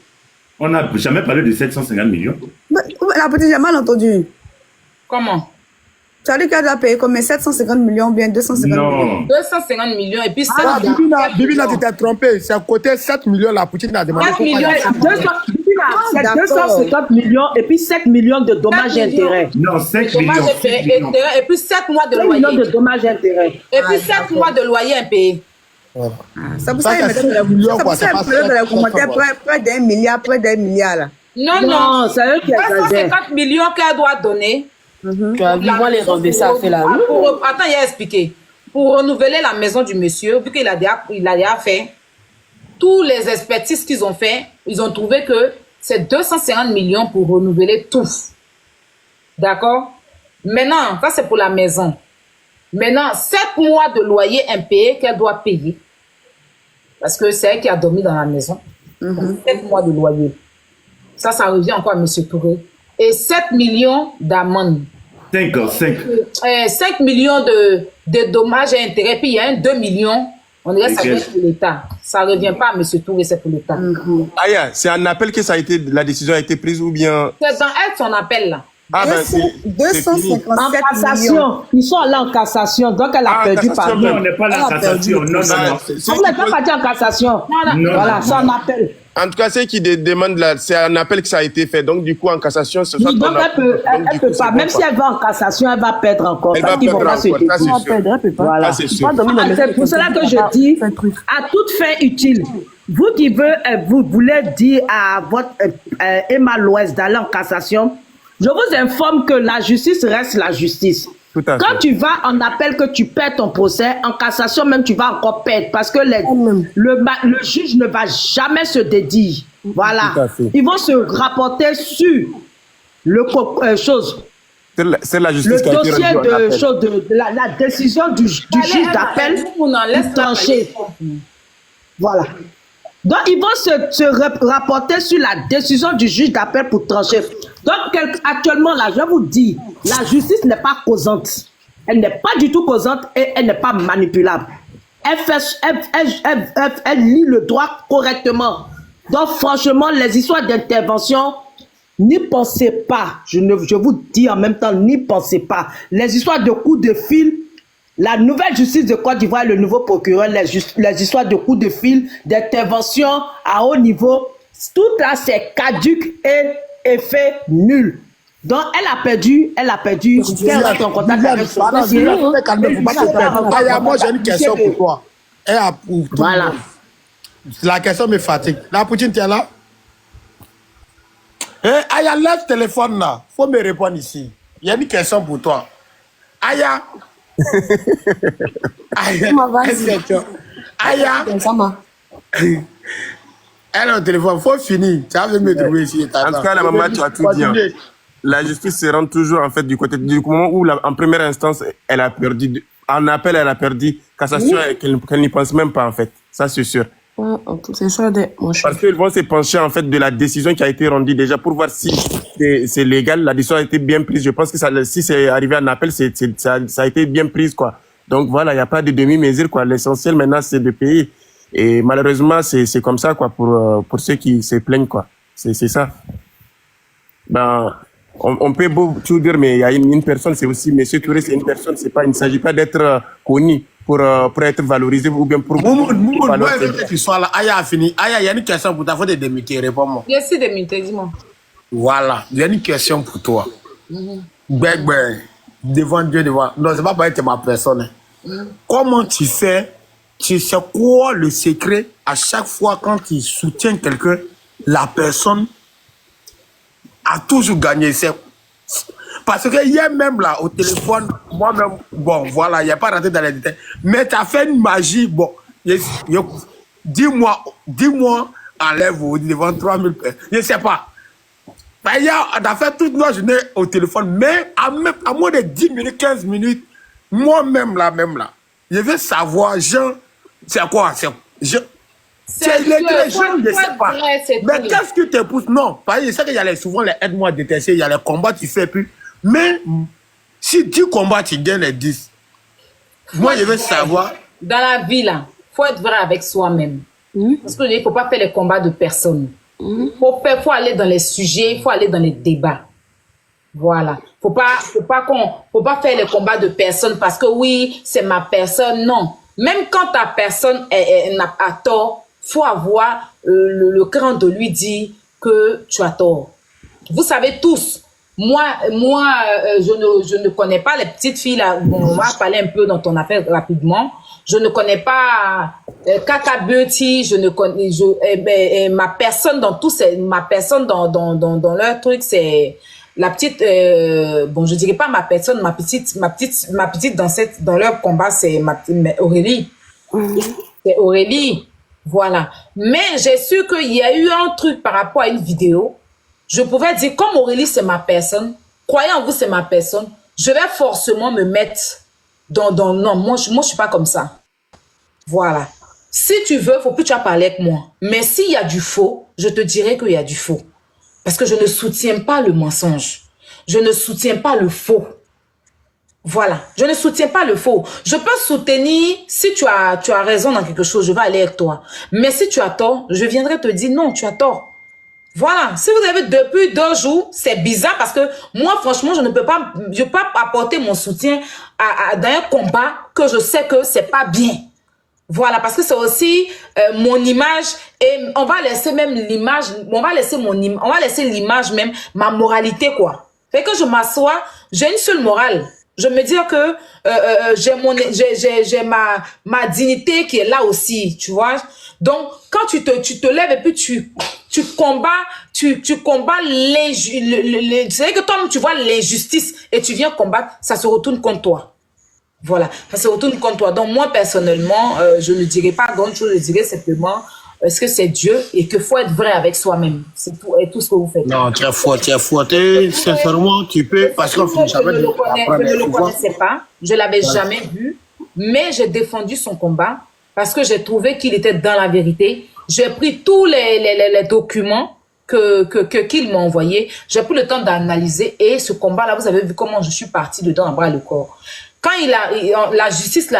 On n'a jamais parlé de 750 millions. La Poutine, j'ai mal entendu. Comment? Tu as dit qu'elle doit payer combien? 750 millions ou bien 250 millions? 250 millions et puis 7 Bibina, tu t'es trompé. C'est à côté 7 millions, la Poutine a demandé. 4 millions. C'est 250 millions et puis 7 millions de dommages et intérêts. Non, 5 millions. Et puis 7 mois de 7 loyer. millions de dommages et intérêts. Et puis 7 mois de loyer impayé. C'est pour ça qu'il mettait dans les commentaires près d'un milliard, là. Non, c'est eux qui exagèrent. 250 millions qu'elle doit donner. Vivant les renverser à faire la rue. Attends, il a expliqué. Pour renouveler la maison du monsieur, vu qu'il a déjà fait, tous les expertises qu'ils ont fait, ils ont trouvé que c'est 250 millions pour renouveler tout. D'accord? Maintenant, ça c'est pour la maison. Maintenant, 7 mois de loyer impayé qu'elle doit payer. Parce que c'est elle qui a dormi dans la maison. 7 mois de loyer. Ça revient encore à M. Touré. Et 7 millions d'amende. 5 millions de dommages et intérêts. Puis il y a 2 millions. On dirait que ça vient pour l'État. Ça ne revient pas à M. Touré, c'est pour l'État. Aya, c'est un appel que la décision a été prise ou bien... C'est dans elle son appel là. Ah ben, 257 en cassation. millions. Ils sont allés en cassation. Donc elle a perdu par Non, on n'est pas là en cassation. Non. On n'est pas parti en cassation. Voilà, c'est un appel. En tout cas, ceux qui demandent là, c'est un appel que ça a été fait. Donc, du coup, en cassation, ce soit. Donc, elle peut pas. Même si elle va en cassation, elle va perdre encore. Elle va perdre encore, ça c'est sûr. Elle peut pas. Voilà. C'est sûr. C'est pour cela que je dis, à toute fin utile, vous qui vous voulez dire à votre Emma Loès d'aller en cassation, je vous informe que la justice reste la justice. Tout à fait. Quand tu vas en appel, que tu perds ton procès, en cassation même, tu vas encore perdre parce que le juge ne va jamais se dédier. Voilà. Tout à fait. Ils vont se rapporter sur C'est la justice qui a été dossier rendue en appel. de la décision du juge d'appel pour trancher. Voilà. Donc, ils vont se rapporter sur la décision du juge d'appel pour trancher. Donc, actuellement, là, je vous dis, la justice n'est pas causante. Elle n'est pas du tout causante et elle n'est pas manipulable. Elle lit le droit correctement. Donc, franchement, les histoires d'intervention, n'y pensez pas. Je vous dis en même temps, n'y pensez pas. Les histoires de coups de fil, la nouvelle justice de Côte d'Ivoire, le nouveau procureur, les histoires de coups de fil, d'intervention à haut niveau, tout là, c'est caduc et effet nul. Donc, elle a perdu. Quel est ton contact avec son dossier? Moi, j'ai une question pour toi. Voilà. La question me fatigue. La Poutine, tu es là? Aya, lève le téléphone là. Faut me répondre ici. Il y a une question pour toi. Aya. Aya. Aya. Elle a un téléphone. Faut finir. Tu vas me trouver ici. En tout cas, la maman, tu as tout dit. La justice se rend toujours en fait du côté du moment où en première instance elle a perdu, en appel elle a perdu, cassation qu'elle n'y pense même pas en fait, ça c'est sûr. C'est ça, parce qu'ils vont se pencher en fait de la décision qui a été rendue déjà pour voir si c'est légal, la décision a été bien prise. Je pense que si c'est arrivé en appel, ça a été bien prise quoi. Donc voilà, il n'y a pas de demi-mesure quoi. L'essentiel maintenant c'est de payer et malheureusement c'est comme ça quoi pour ceux qui se plaignent quoi. C'est ça. Ben on peut tout dire, mais il y a une personne, c'est aussi Monsieur Touré, c'est une personne, il ne s'agit pas d'être connu pour être valorisé ou bien pour... Moi, je veux que tu sois là. Aya a fini. Aya, il y a une question pour toi. Il faut te démiter, réponds-moi. Je suis démité, dis-moi. Voilà, il y a une question pour toi. Devant Dieu, devant... Non, c'est pas pour être ma personne. Comment tu fais? Tu sais quoi le secret à chaque fois quand tu soutiens quelqu'un, la personne a toujours gagné. Parce que hier même là, au téléphone, moi-même, bon, voilà, il n'y a pas rentré dans les détails. Mais tu as fait une magie, bon, dis-moi, enlève devant 3000 personnes. Je ne sais pas. Hier, on a fait toute notre journée au téléphone, mais à moins de 10 minutes, 15 minutes, moi-même là, je veux savoir, c'est quoi? C'est les jeunes, je ne sais pas. Mais qu'est-ce que tu pousse? Non, parce que je sais qu'il y a souvent les aide-moi détestés, il y a les combats, tu fais plus. Mais si 10 combats, tu gagnes les 10. Moi, je veux savoir. Dans la vie, là, il faut être vrai avec soi-même. Parce qu'il ne faut pas faire les combats de personne. Il faut aller dans les sujets, il faut aller dans les débats. Voilà. Faut pas faire les combats de personne parce que oui, c'est ma personne. Non. Même quand ta personne n'a pas tort, faut avoir le cran de lui dire que tu as tort. Vous savez tous, moi, je ne connais pas les petites filles là. Bon, on va parler un peu dans ton affaire rapidement. Je ne connais pas Kaka Beauty. Je ne connais ma personne dans tout ma personne dans leur truc, c'est la petite. Bon, je dirais pas ma personne, ma petite dans leur combat, c'est Aurélie. C'est Aurélie. Voilà. Mais j'ai su qu'il y a eu un truc par rapport à une vidéo. Je pouvais dire, comme Aurélie, c'est ma personne, croyez en vous, c'est ma personne, je vais forcément me mettre non, moi, je suis pas comme ça. Voilà. Si tu veux, faut plus tu vas parler avec moi. Mais s'il y a du faux, je te dirai qu'il y a du faux. Parce que je ne soutiens pas le mensonge. Je ne soutiens pas le faux. Voilà, je ne soutiens pas le faux. Je peux soutenir, si tu as raison dans quelque chose, je vais aller avec toi. Mais si tu as tort, je viendrai te dire non, tu as tort. Voilà, si vous avez depuis 2 jours, c'est bizarre parce que moi, franchement, je ne peux pas apporter mon soutien dans un combat que je sais que c'est pas bien. Voilà, parce que c'est aussi mon image et on va laisser même l'image, on va laisser l'image même, ma moralité quoi. Fait que je m'assois, j'ai une seule morale. Je me dis que j'ai ma dignité qui est là aussi, tu vois. Donc, quand tu te lèves et puis tu combats c'est que toi, tu vois l'injustice et tu viens combattre, ça se retourne contre toi. Voilà, ça se retourne contre toi. Donc moi, personnellement, je ne dirais pas grande chose, je dirais simplement est-ce que c'est Dieu et qu'il faut être vrai avec soi-même. C'est tout, et tout ce que vous faites. Non, tu es fou, sincèrement, tu peux, parce qu'on finit jamais de je ne le connaissais pas, je ne l'avais jamais vu, mais j'ai défendu son combat parce que j'ai trouvé qu'il était dans la vérité. J'ai pris tous les documents qu'il m'a envoyés. J'ai pris le temps d'analyser et ce combat-là, vous avez vu comment je suis partie dedans à bras le corps. Quand la justice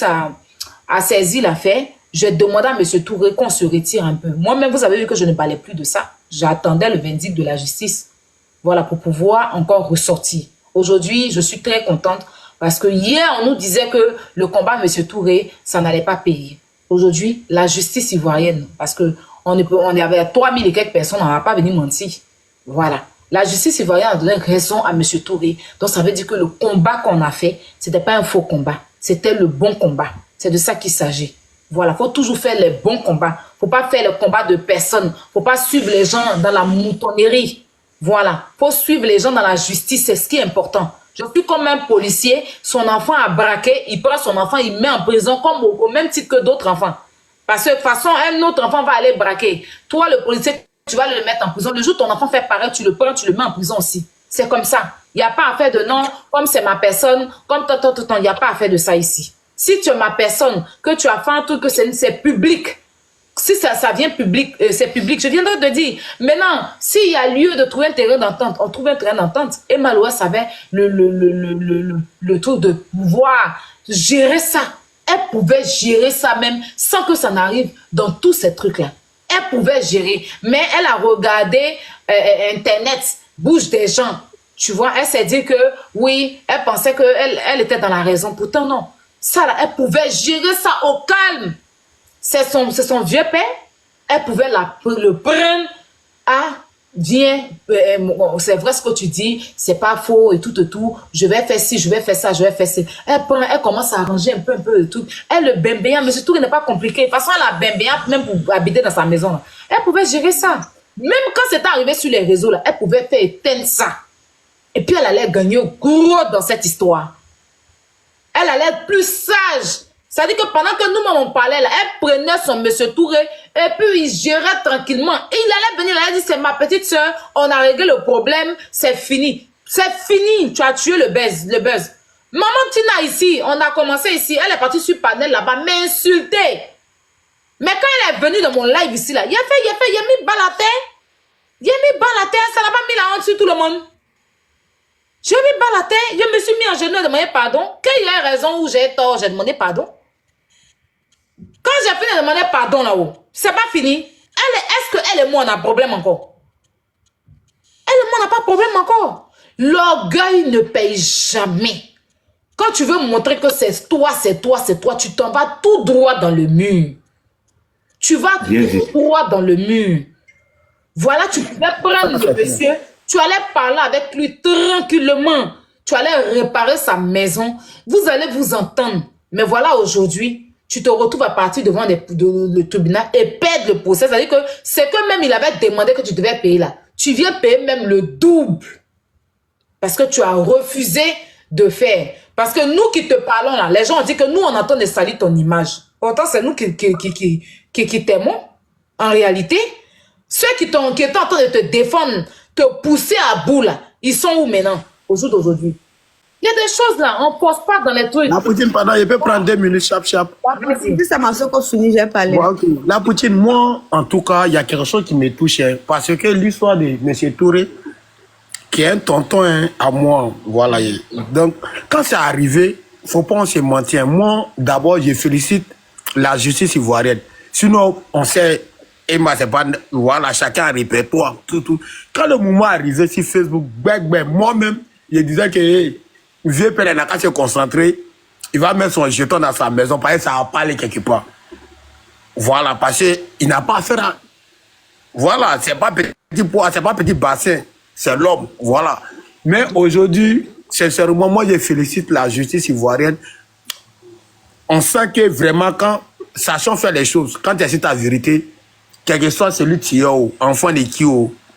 a saisi l'affaire, j'ai demandé à M. Touré qu'on se retire un peu. Moi-même, vous avez vu que je ne parlais plus de ça. J'attendais le verdict de la justice. Voilà, pour pouvoir encore ressortir. Aujourd'hui, je suis très contente parce que hier, on nous disait que le combat M. Touré, ça n'allait pas payer. Aujourd'hui, la justice ivoirienne, parce que on avait 3000 et quelques personnes, on n'a pas venu mentir. Voilà. La justice ivoirienne a donné raison à M. Touré. Donc, ça veut dire que le combat qu'on a fait, c'était pas un faux combat. C'était le bon combat. C'est de ça qu'il s'agit. Voilà, faut toujours faire les bons combats. Faut pas faire le combat de personne. Faut pas suivre les gens dans la moutonnerie. Voilà, faut suivre les gens dans la justice, c'est ce qui est important. Je suis comme un policier, son enfant a braqué, il prend son enfant, il met en prison comme au même titre que d'autres enfants. Parce que de toute façon, un autre enfant va aller braquer. Toi, le policier, tu vas le mettre en prison. Le jour où ton enfant fait pareil, tu le prends, tu le mets en prison aussi. C'est comme ça. Il n'y a pas à faire de non, comme c'est ma personne, comme il n'y a pas à faire de ça ici. Si tu es ma personne, que tu as fait un truc, que c'est public, si ça vient public, c'est public, je viendrai de dire. Maintenant, s'il y a lieu de trouver un terrain d'entente, on trouve un terrain d'entente. Et Malouas avait le truc de pouvoir gérer ça. Elle pouvait gérer ça même sans que ça n'arrive dans tous ces trucs-là. Elle pouvait gérer. Mais elle a regardé Internet, bouge des gens. Tu vois, elle s'est dit que oui, elle pensait qu'elle était dans la raison. Pourtant, non. Ça, là, elle pouvait gérer ça au calme. C'est son vieux père. Elle pouvait le prendre. Ah, viens, c'est vrai ce que tu dis, c'est pas faux et tout. Je vais faire ci, je vais faire ça, je vais faire ça. Elle commence à arranger un peu de tout. Elle le bembéant, mais surtout, il n'est pas compliqué. De toute façon, elle a bembéant même pour habiter dans sa maison. Là. Elle pouvait gérer ça. Même quand c'était arrivé sur les réseaux, là, elle pouvait faire éteindre ça. Et puis, elle allait gagner gros dans cette histoire. Elle allait être plus sage. C'est-à-dire que pendant que nous-mêmes on parlait, là, elle prenait son monsieur Touré et puis il gérait tranquillement. Et il allait venir, elle a dit, c'est ma petite soeur, on a réglé le problème, c'est fini. C'est fini, tu as tué le buzz. Maman Tina ici, on a commencé ici, elle est partie sur panel là-bas, m'insulter. Mais quand elle est venue dans mon live ici, là, il a mis balle à terre. Il a mis balle à terre, ça n'a pas mis la honte sur tout le monde. J'ai mis balle à terre, je me suis mis en genou et demandé pardon. Quand il y a raison ou j'ai tort, j'ai demandé pardon. Quand j'ai fini de demander pardon là-haut, c'est pas fini. Est-ce qu'elle et moi on a problème encore? Elle et moi on n'a pas de problème encore. L'orgueil ne paye jamais. Quand tu veux montrer que c'est toi, tu t'en vas tout droit dans le mur. Tu vas tout droit dans le mur. Voilà, tu pouvais prendre le monsieur, tu allais parler avec lui tranquillement. Tu allais réparer sa maison. Vous allez vous entendre. Mais voilà, aujourd'hui, tu te retrouves à partir devant le tribunal et perdre le procès. C'est-à-dire que c'est que même il avait demandé que tu devais payer là. Tu viens payer même le double. Parce que tu as refusé de faire. Parce que nous qui te parlons là, les gens ont dit que nous, on entend de salir ton image. Pourtant, c'est nous qui t'aimons. En réalité, ceux qui étaient en train de te défendre, te pousser à bout là, ils sont où maintenant, au jour d'aujourd'hui? Il y a des choses là, on ne pose pas dans les trucs. La Poutine, pardon, je peux prendre 2 minutes, chap. Ça m'a fait qu'on finit, j'ai parlé. Bon, okay. La Poutine, moi, en tout cas, il y a quelque chose qui me touche. Hein, parce que l'histoire de M. Touré, qui est un tonton hein, à moi, voilà. Donc, quand c'est arrivé, il ne faut pas se mentir. Moi, d'abord, je félicite la justice ivoirienne. Sinon, on sait, Emma, c'est pas, voilà, chacun a un répertoire, tout. Quand le moment est arrivé sur Facebook, moi-même, je disais que, hey, vieux père n'a qu'à se concentrer, il va mettre son jeton dans sa maison, parce que ça va pas aller quelque part. Voilà, parce qu'il n'a pas à faire à... Voilà, c'est pas petit poids, c'est pas petit bassin, c'est l'homme, voilà. Mais aujourd'hui, sincèrement, moi, je félicite la justice ivoirienne. On sent que vraiment, quand, sachant faire les choses, quand tu as ta vérité, quel que soit celui qui est enfant de qui,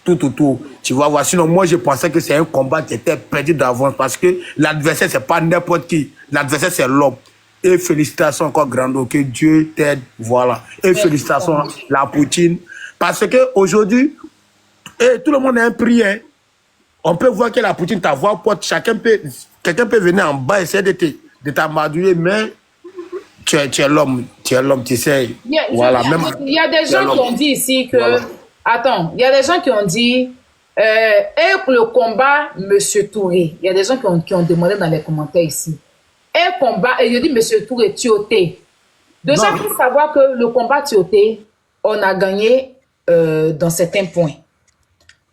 tout. Tu vas voir. Sinon, moi, je pensais que c'est un combat qui était perdu d'avance parce que l'adversaire, c'est pas n'importe qui. L'adversaire, c'est l'homme. Et félicitations encore, Grando, que Dieu t'aide. Voilà. Et félicitations, la Poutine. Parce qu'aujourd'hui, tout le monde a un prix. Hein. On peut voir que la Poutine, ta voix porte. Quelqu'un peut venir en bas et essayer de t'amadouiller, mais tu es l'homme, tu sais. Voilà. Il y a des gens qui ont dit ici que... Voilà. Attends, il y a des gens qui ont dit... et le combat, Monsieur Touré. Il y a des gens qui ont demandé dans les commentaires ici. Et combat, et je dis Monsieur Touré, Tioté. Déjà, il faut savoir que le combat Tioté, on a gagné dans certains points.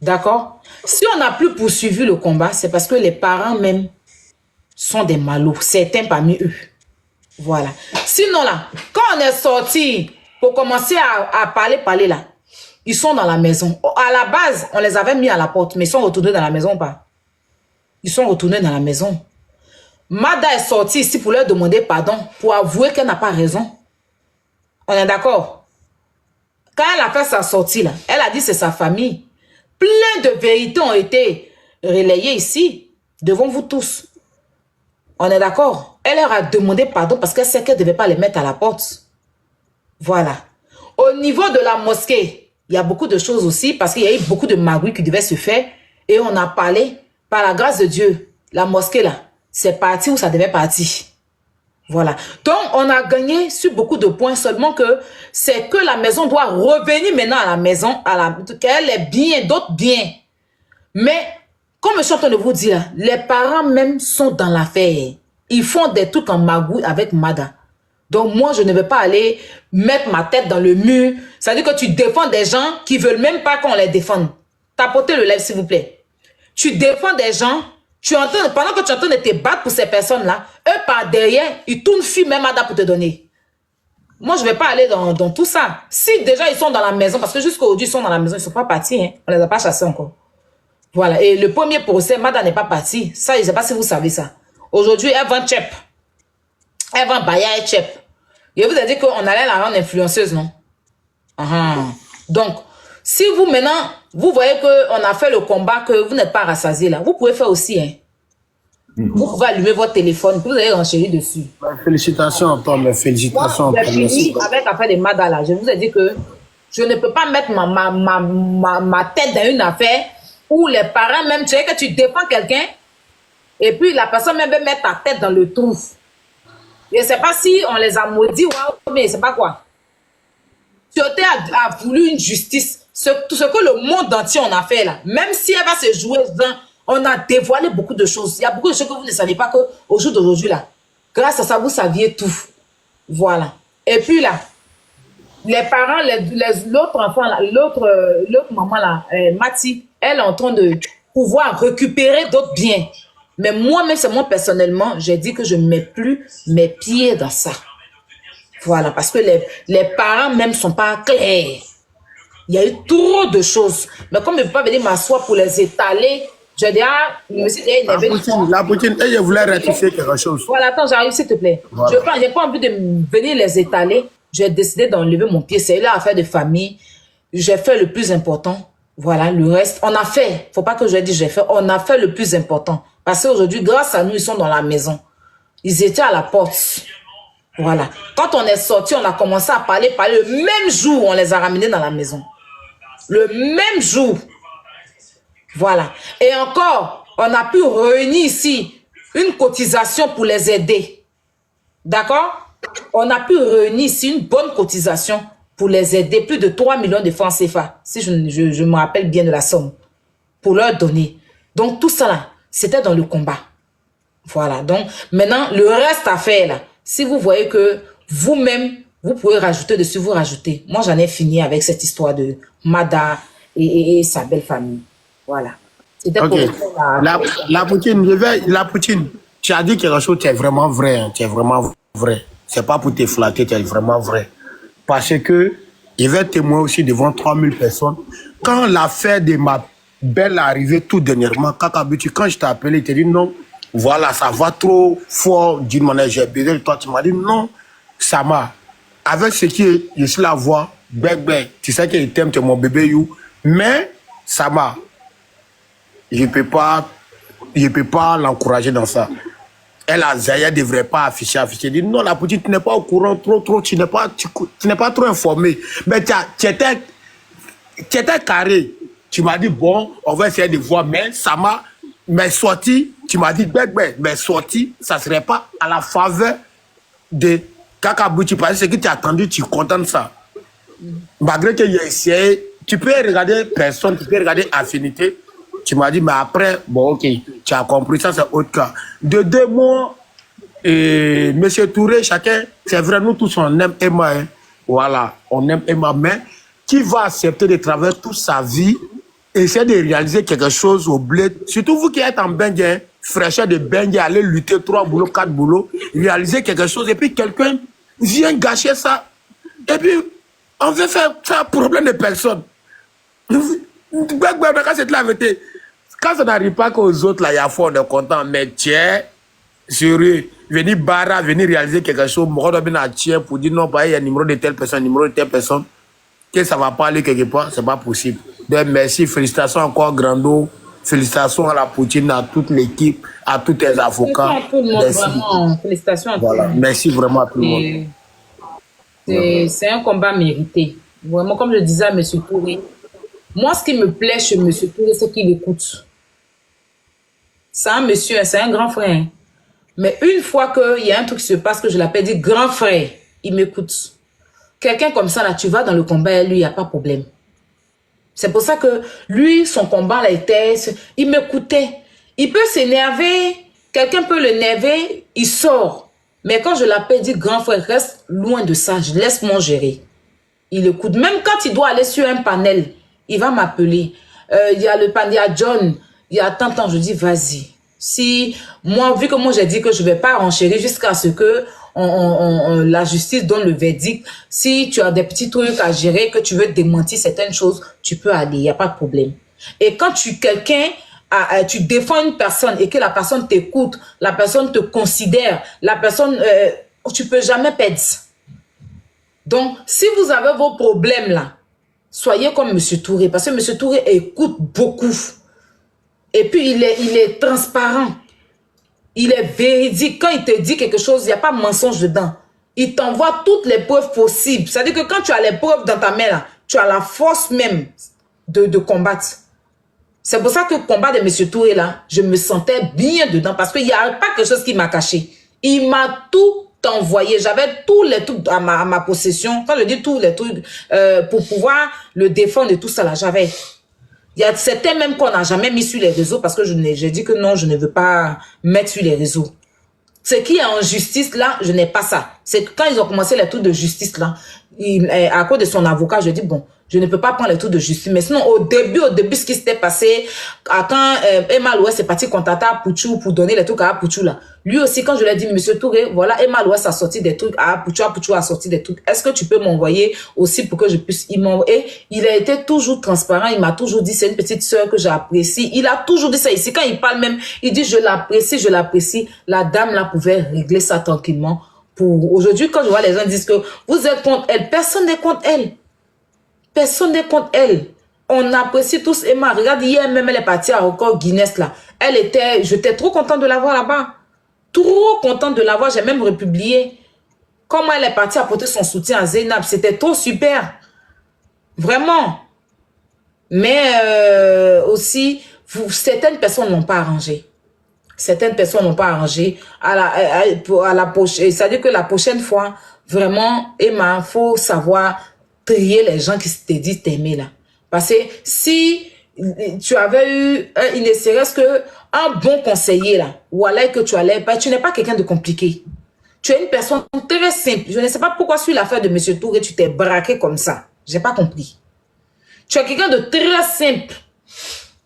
D'accord? Si on n'a plus poursuivi le combat, c'est parce que les parents même sont des malous. Certains parmi eux. Voilà. Sinon là, quand on est sorti pour commencer à parler là, ils sont dans la maison. À la base, on les avait mis à la porte, mais ils sont retournés dans la maison ou pas? Ils sont retournés dans la maison. Mada est sortie ici pour leur demander pardon, pour avouer qu'elle n'a pas raison. On est d'accord? Quand elle a fait sa sortie là, elle a dit c'est sa famille. Plein de vérités ont été relayées ici, devant vous tous. On est d'accord? Elle leur a demandé pardon parce qu'elle sait qu'elle ne devait pas les mettre à la porte. Voilà. Au niveau de la mosquée, il y a beaucoup de choses aussi parce qu'il y a eu beaucoup de magouilles qui devaient se faire et on a parlé, par la grâce de Dieu, la mosquée là, c'est parti où ça devait partir. Voilà. Donc, on a gagné sur beaucoup de points, seulement que c'est que la maison doit revenir maintenant à la maison, qu'elle est bien, d'autres bien. Mais, comme je suis en train de vous dire, les parents même sont dans l'affaire. Ils font des trucs en magouille avec Mada. Donc, moi, je ne vais pas aller mettre ma tête dans le mur. Ça veut dire que tu défends des gens qui ne veulent même pas qu'on les défende. Tapotez le lèvre, s'il vous plaît. Tu défends des gens, pendant que tu es en train de te battre pour ces personnes-là, eux, par derrière, ils tournent fille même Mada pour te donner. Moi, je ne vais pas aller dans tout ça. Si déjà, ils sont dans la maison, parce que jusqu'à aujourd'hui, ils sont dans la maison, ils ne sont pas partis. Hein. On ne les a pas chassés encore. Voilà. Et le premier procès, Mada n'est pas parti. Ça, je ne sais pas si vous savez ça. Aujourd'hui, elle vend Tchep. Elle vend Baya et Tchep. Je vous ai dit qu'on allait la rendre influenceuse, non? Donc, si vous, maintenant, vous voyez qu'on a fait le combat, que vous n'êtes pas rassasié, là, vous pouvez faire aussi, hein. Vous pouvez allumer votre téléphone, vous allez renchérir dessus. Félicitations, Tom, félicitations. Moi, j'ai fini avec l'affaire des Mada, là. Je vous ai dit que je ne peux pas mettre ma tête dans une affaire où les parents, même, tu sais que tu défends quelqu'un, et puis la personne même veut mettre ta tête dans le trou. Je ne sais pas si on les a maudits, mais je ne sais pas quoi. Tioté a voulu une justice. Ce que le monde entier en a fait là. Même si elle va se jouer dedans, on a dévoilé beaucoup de choses. Il y a beaucoup de choses que vous ne savez pas qu'au jour d'aujourd'hui là. Grâce à ça, vous saviez tout. Voilà. Et puis là, les parents, l'autre enfant là, l'autre maman là, Mati, elle est en train de pouvoir récupérer d'autres biens. Mais moi-même, c'est moi personnellement, j'ai dit que je ne mets plus mes pieds dans ça. Voilà, parce que les parents même ne sont pas clairs. Il y a eu trop de choses. Mais comme je ne peux pas venir m'asseoir pour les étaler, je dis, monsieur, la Poutine, elle voulait rectifier quelque chose. Voilà, attends, j'arrive, s'il te plaît. Je n'ai pas envie de venir les étaler. J'ai décidé d'enlever mon pied. C'est là affaire de famille. J'ai fait le plus important. Voilà, le reste, on a fait. Il ne faut pas que je dise j'ai fait. On a fait le plus important. Parce qu'aujourd'hui, grâce à nous, ils sont dans la maison. Ils étaient à la porte. Voilà. Quand on est sorti, on a commencé à parler. Le même jour, on les a ramenés dans la maison. Le même jour. Voilà. Et encore, on a pu réunir ici une cotisation pour les aider. D'accord? On a pu réunir ici une bonne cotisation pour les aider. Plus de 3 millions de francs CFA. Si je me rappelle bien de la somme. Pour leur donner. Donc tout ça là, c'était dans le combat. Voilà. Donc maintenant, le reste à faire là. Si vous voyez que vous-même, vous pouvez rajouter dessus, vous rajoutez. Moi, j'en ai fini avec cette histoire de Mada et sa belle famille. Voilà. C'était pour la Poutine, tu as dit quelque chose, tu es vraiment vrai. Hein, tu es vraiment vrai. C'est pas pour te flatter, tu es vraiment vrai. Parce que, il va témoigner aussi devant 3000 personnes. Quand l'affaire de ma belle arrivée tout dernièrement, quand je t'ai appelé, il t'a dit non. Voilà, ça va trop fort d'une manière. J'ai besoin de toi. Tu m'as dit non, Sama. Avec ce qui est, je suis la voix tu sais qu'il t'aime, tu es mon bébé, you. Mais, ça va. Je peux pas l'encourager dans ça. Elle a Zaya ne devrait pas afficher. Dit non, la petite, tu n'es pas au courant trop, tu n'es pas trop informé. Mais tu étais carré. Tu m'as dit, bon, on va essayer de voir, mais ça m'a. Mais sorti, tu m'as dit, mais sorti, ça ne serait pas à la faveur de Kakabouti. Parce que ce que tu as attendu, tu es content de ça. Malgré qu'il y ait essayé, tu peux regarder personne, tu peux regarder affinité. Tu m'as dit, mais après, bon, ok, tu as compris, ça c'est autre cas. De 2 mois, Monsieur Touré, chacun, c'est vrai, nous tous on aime Emma. Hein. Voilà, on aime Emma, mais qui va accepter de travailler toute sa vie, essayer de réaliser quelque chose au bled, surtout vous qui êtes en Bengue, fraîcheur de Bengue, aller lutter 3 boulots, 4 boulots, réaliser quelque chose, et puis quelqu'un vient gâcher ça, et puis on veut faire ça problème de personne. Quand ça n'arrive pas qu'aux autres, là, il y a fort, on est content. Mais tiens, sérieux, venir barra, venir réaliser quelque chose, moi, on doit tiens pour dire non, il y a un numéro de telle personne, que ça va pas aller quelque part, c'est pas possible. Donc, merci, félicitations encore, Grando, félicitations à la Poutine, à toute l'équipe, à tous tes avocats. À tout le monde, vraiment, félicitations à tout le monde. Merci vraiment à tout le monde. C'est un combat mérité. Vraiment, comme je disais à M. Touré, moi, ce qui me plaît chez M. Touré, c'est qu'il écoute. C'est un monsieur, c'est un grand frère. Mais une fois qu'il y a un truc qui se passe, que je l'appelle, dit grand frère, il m'écoute. Quelqu'un comme ça, là, tu vas dans le combat, lui, il n'y a pas de problème. C'est pour ça que lui, son combat, là, il m'écoutait. Il peut s'énerver, quelqu'un peut l'énerver, il sort. Mais quand je l'appelle, dit grand frère, reste loin de ça, je laisse mon gérer. Il écoute. Même quand il doit aller sur un panel, il va m'appeler. Il y a le panel, il y a John, il y a tant, je dis, vas-y. Si, moi, vu que moi, j'ai dit que je ne vais pas renchérir jusqu'à ce que la justice donne le verdict, si tu as des petits trucs à gérer, que tu veux démentir certaines choses, tu peux aller, il n'y a pas de problème. Et quand tu défends une personne et que la personne t'écoute, la personne te considère, la personne, tu ne peux jamais perdre. Donc, si vous avez vos problèmes là, soyez comme M. Touré, parce que M. Touré écoute beaucoup. Et puis, il est transparent. Il est véridique. Quand il te dit quelque chose, il n'y a pas de mensonge dedans. Il t'envoie toutes les preuves possibles. C'est-à-dire que quand tu as les preuves dans ta main, là, tu as la force même de combattre. C'est pour ça que le combat de M. Touré, là, je me sentais bien dedans. Parce qu'il n'y a pas quelque chose qui m'a caché. Il m'a tout envoyé. J'avais tous les trucs à ma possession. Quand je dis tous les trucs, pour pouvoir le défendre et tout ça, là, j'avais... Il y a certains même qu'on n'a jamais mis sur les réseaux parce que j'ai dit que non, je ne veux pas mettre sur les réseaux. Ce qui est en justice, là, je n'ai pas ça. C'est que quand ils ont commencé les trucs de justice, là, à cause de son avocat, je dis, bon, je ne peux pas prendre les trucs de justice. Mais sinon, au début, ce qui s'était passé, quand Emma Louès est parti contacter Apouchou pour donner les trucs à Apouchou, là, lui aussi, quand je lui ai dit, Monsieur Touré, voilà, Emma Louès a sorti des trucs à Apouchou, Apouchou a sorti des trucs. Est-ce que tu peux m'envoyer aussi pour que je puisse y m'envoyer? Il a été toujours transparent. Il m'a toujours dit, c'est une petite sœur que j'apprécie. Il a toujours dit ça ici. Quand il parle même, il dit, je l'apprécie, je l'apprécie. La dame, là, pouvait régler ça tranquillement. Pour aujourd'hui, quand je vois les gens disent que vous êtes contre elle, personne n'est contre elle. Personne n'est contre elle. On apprécie tous Emma. Regarde, hier même, elle est partie à record Guinness, là. J'étais trop contente de la voir là-bas. Trop contente de la voir. J'ai même republié. Comment elle est partie apporter son soutien à Zainab. C'était trop super. Vraiment. Mais aussi, certaines personnes n'ont pas arrangé. Certaines personnes n'ont pas arrangé. C'est-à-dire que la prochaine fois, vraiment, Emma, il faut savoir trier les gens qui te disent t'aimer là. Parce que si tu avais eu, il ne serait-ce qu'un bon conseiller là, ou alors que tu allais, tu n'es pas quelqu'un de compliqué. Tu es une personne très simple. Je ne sais pas pourquoi sur l'affaire de M. Touré, tu t'es braqué comme ça. J'ai pas compris. Tu es quelqu'un de très simple.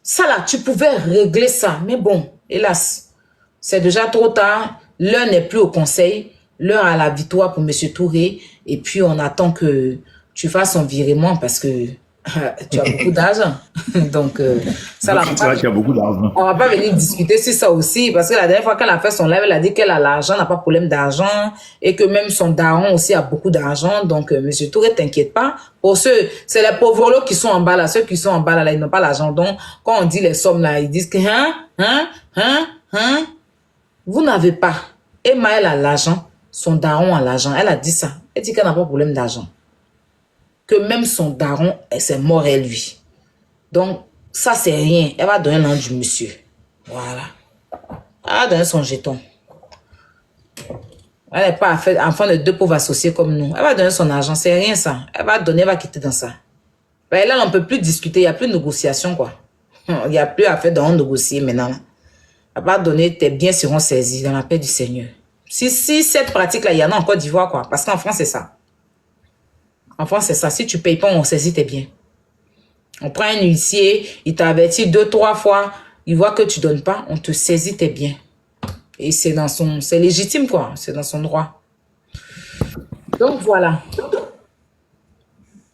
Ça là, tu pouvais régler ça. Mais bon, hélas, c'est déjà trop tard. L'heure n'est plus au conseil. L'heure à la victoire pour M. Touré. Et puis, on attend que tu fasses son virement parce que Tu as beaucoup d'argent. Donc, ça là, C'est vrai qu'il y a beaucoup d'argent. on va pas venir discuter sur ça aussi, parce que la dernière fois qu'elle a fait son live, elle a dit qu'elle a l'argent, n'a pas de problème d'argent, et que même son daron aussi a beaucoup d'argent. Donc, Monsieur Touré, t'inquiète pas. Pour ceux, c'est les pauvres lots qui sont en bas là, ceux qui sont en bas là, ils n'ont pas l'argent. Donc, quand on dit les sommes là, ils disent que, vous n'avez pas. Emma, elle a l'argent, son daron a l'argent. Elle a dit ça. Elle dit qu'elle n'a pas de problème d'argent. Que même son daron, c'est mort et lui. Donc, ça, c'est rien. Elle va donner le nom du monsieur. Voilà. Elle va donner son jeton. Elle n'est pas enfant de deux pauvres associés comme nous. Elle va donner son argent. C'est rien, ça. Elle va donner, elle va quitter dans ça. Ben, là, on ne peut plus discuter. Il n'y a plus de négociation, quoi. Il n'y a plus à faire de négocier maintenant. Elle va donner, tes biens seront saisis dans la paix du Seigneur. Si cette pratique-là, il y en a en Côte d'Ivoire, quoi. Parce qu'en France, c'est ça. En France, c'est ça. Si tu ne payes pas, on saisit tes biens. On prend un huissier, il t'avertit 2-3 fois, il voit que tu ne donnes pas, on te saisit tes biens. Et c'est légitime, quoi. C'est dans son droit. Donc, voilà.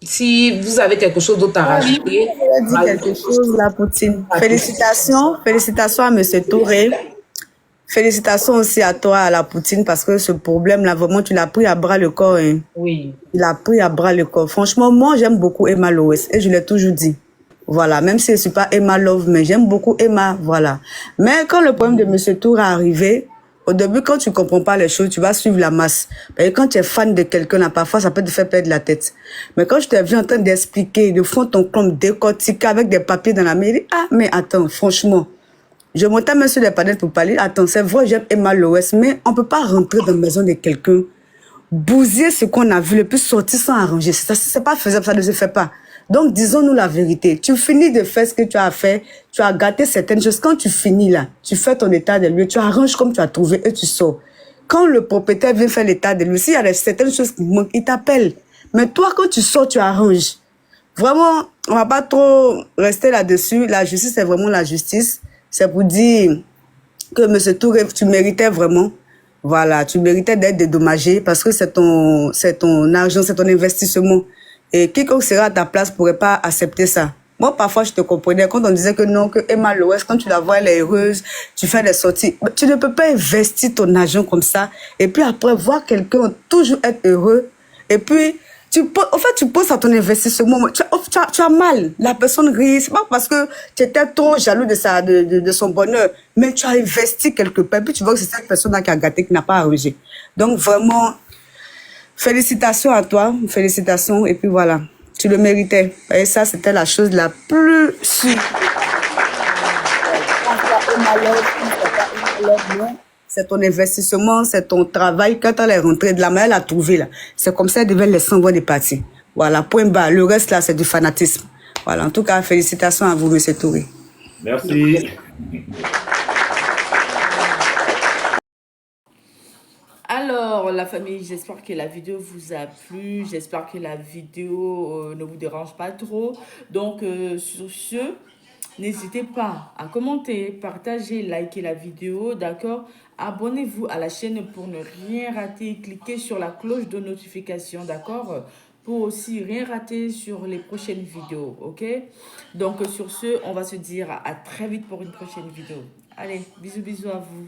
Si vous avez quelque chose d'autre à rajouter. Je voulais dire quelque chose, la Poutine. Félicitations à M. Touré. Félicitations aussi à toi, à la Poutine, parce que ce problème-là, vraiment, tu l'as pris à bras le corps. Hein. Oui. Tu l'as pris à bras le corps. Franchement, moi, j'aime beaucoup Emma Lois, et je l'ai toujours dit. Voilà, même si je ne suis pas Emma Love, mais j'aime beaucoup Emma, voilà. Mais quand le problème de M. Tour est arrivé, au début, quand tu ne comprends pas les choses, tu vas suivre la masse. Et quand tu es fan de quelqu'un, là, parfois, ça peut te faire perdre la tête. Mais quand je t'ai vu en train d'expliquer, de fond ton compte, décortiquer avec des papiers dans la mairie, ah, mais attends, franchement, je montais même sur les panels pour parler. Attends, c'est vrai, j'aime Emma Loès, mais on ne peut pas rentrer dans la maison de quelqu'un, bousiller ce qu'on a vu, le plus sortir sans arranger. Ça, c'est pas faisable, ça ne se fait pas. Donc, disons-nous la vérité. Tu finis de faire ce que tu as fait, tu as gâté certaines choses. Quand tu finis là, tu fais ton état de lieu, tu arranges comme tu as trouvé et tu sors. Quand le propriétaire vient faire l'état de lieu, s'il y a certaines choses qui manquent, il t'appelle. Mais toi, quand tu sors, tu arranges. Vraiment, on va pas trop rester là-dessus. La justice, c'est vraiment la justice. C'est pour dire que M. Touré, tu méritais vraiment. Voilà, tu méritais d'être dédommagé parce que c'est ton argent, c'est ton investissement. Et quiconque sera à ta place ne pourrait pas accepter ça. Moi, parfois, je te comprenais quand on disait que non, que Emma Loès, quand tu la vois, elle est heureuse, tu fais des sorties. Tu ne peux pas investir ton argent comme ça. Et puis après, voir quelqu'un toujours être heureux. Et puis, tu penses à ton investissement. Tu as mal. La personne rit. C'est pas parce que tu étais trop jaloux de son bonheur. Mais tu as investi quelque part. Puis tu vois que c'est cette personne-là qui a gâté, qui n'a pas arrangé. Donc, vraiment, félicitations à toi. Félicitations. Et puis voilà. Tu le méritais. Et ça, c'était la chose la plus sûre. C'est ton investissement, c'est ton travail. Quand elle est rentrée de la main, elle a trouvé là. C'est comme ça qu'elle devait laisser envoyer des parties. Voilà, point bas. Le reste là, c'est du fanatisme. Voilà, en tout cas, félicitations à vous, M. Touré. Merci. Alors, la famille, j'espère que la vidéo vous a plu. J'espère que la vidéo ne vous dérange pas trop. Donc, sur ce, n'hésitez pas à commenter, partager, liker la vidéo, d'accord? Abonnez-vous à la chaîne pour ne rien rater. Cliquez sur la cloche de notification, d'accord? Pour aussi rien rater sur les prochaines vidéos, ok? Donc, sur ce, on va se dire à très vite pour une prochaine vidéo. Allez, bisous, bisous à vous.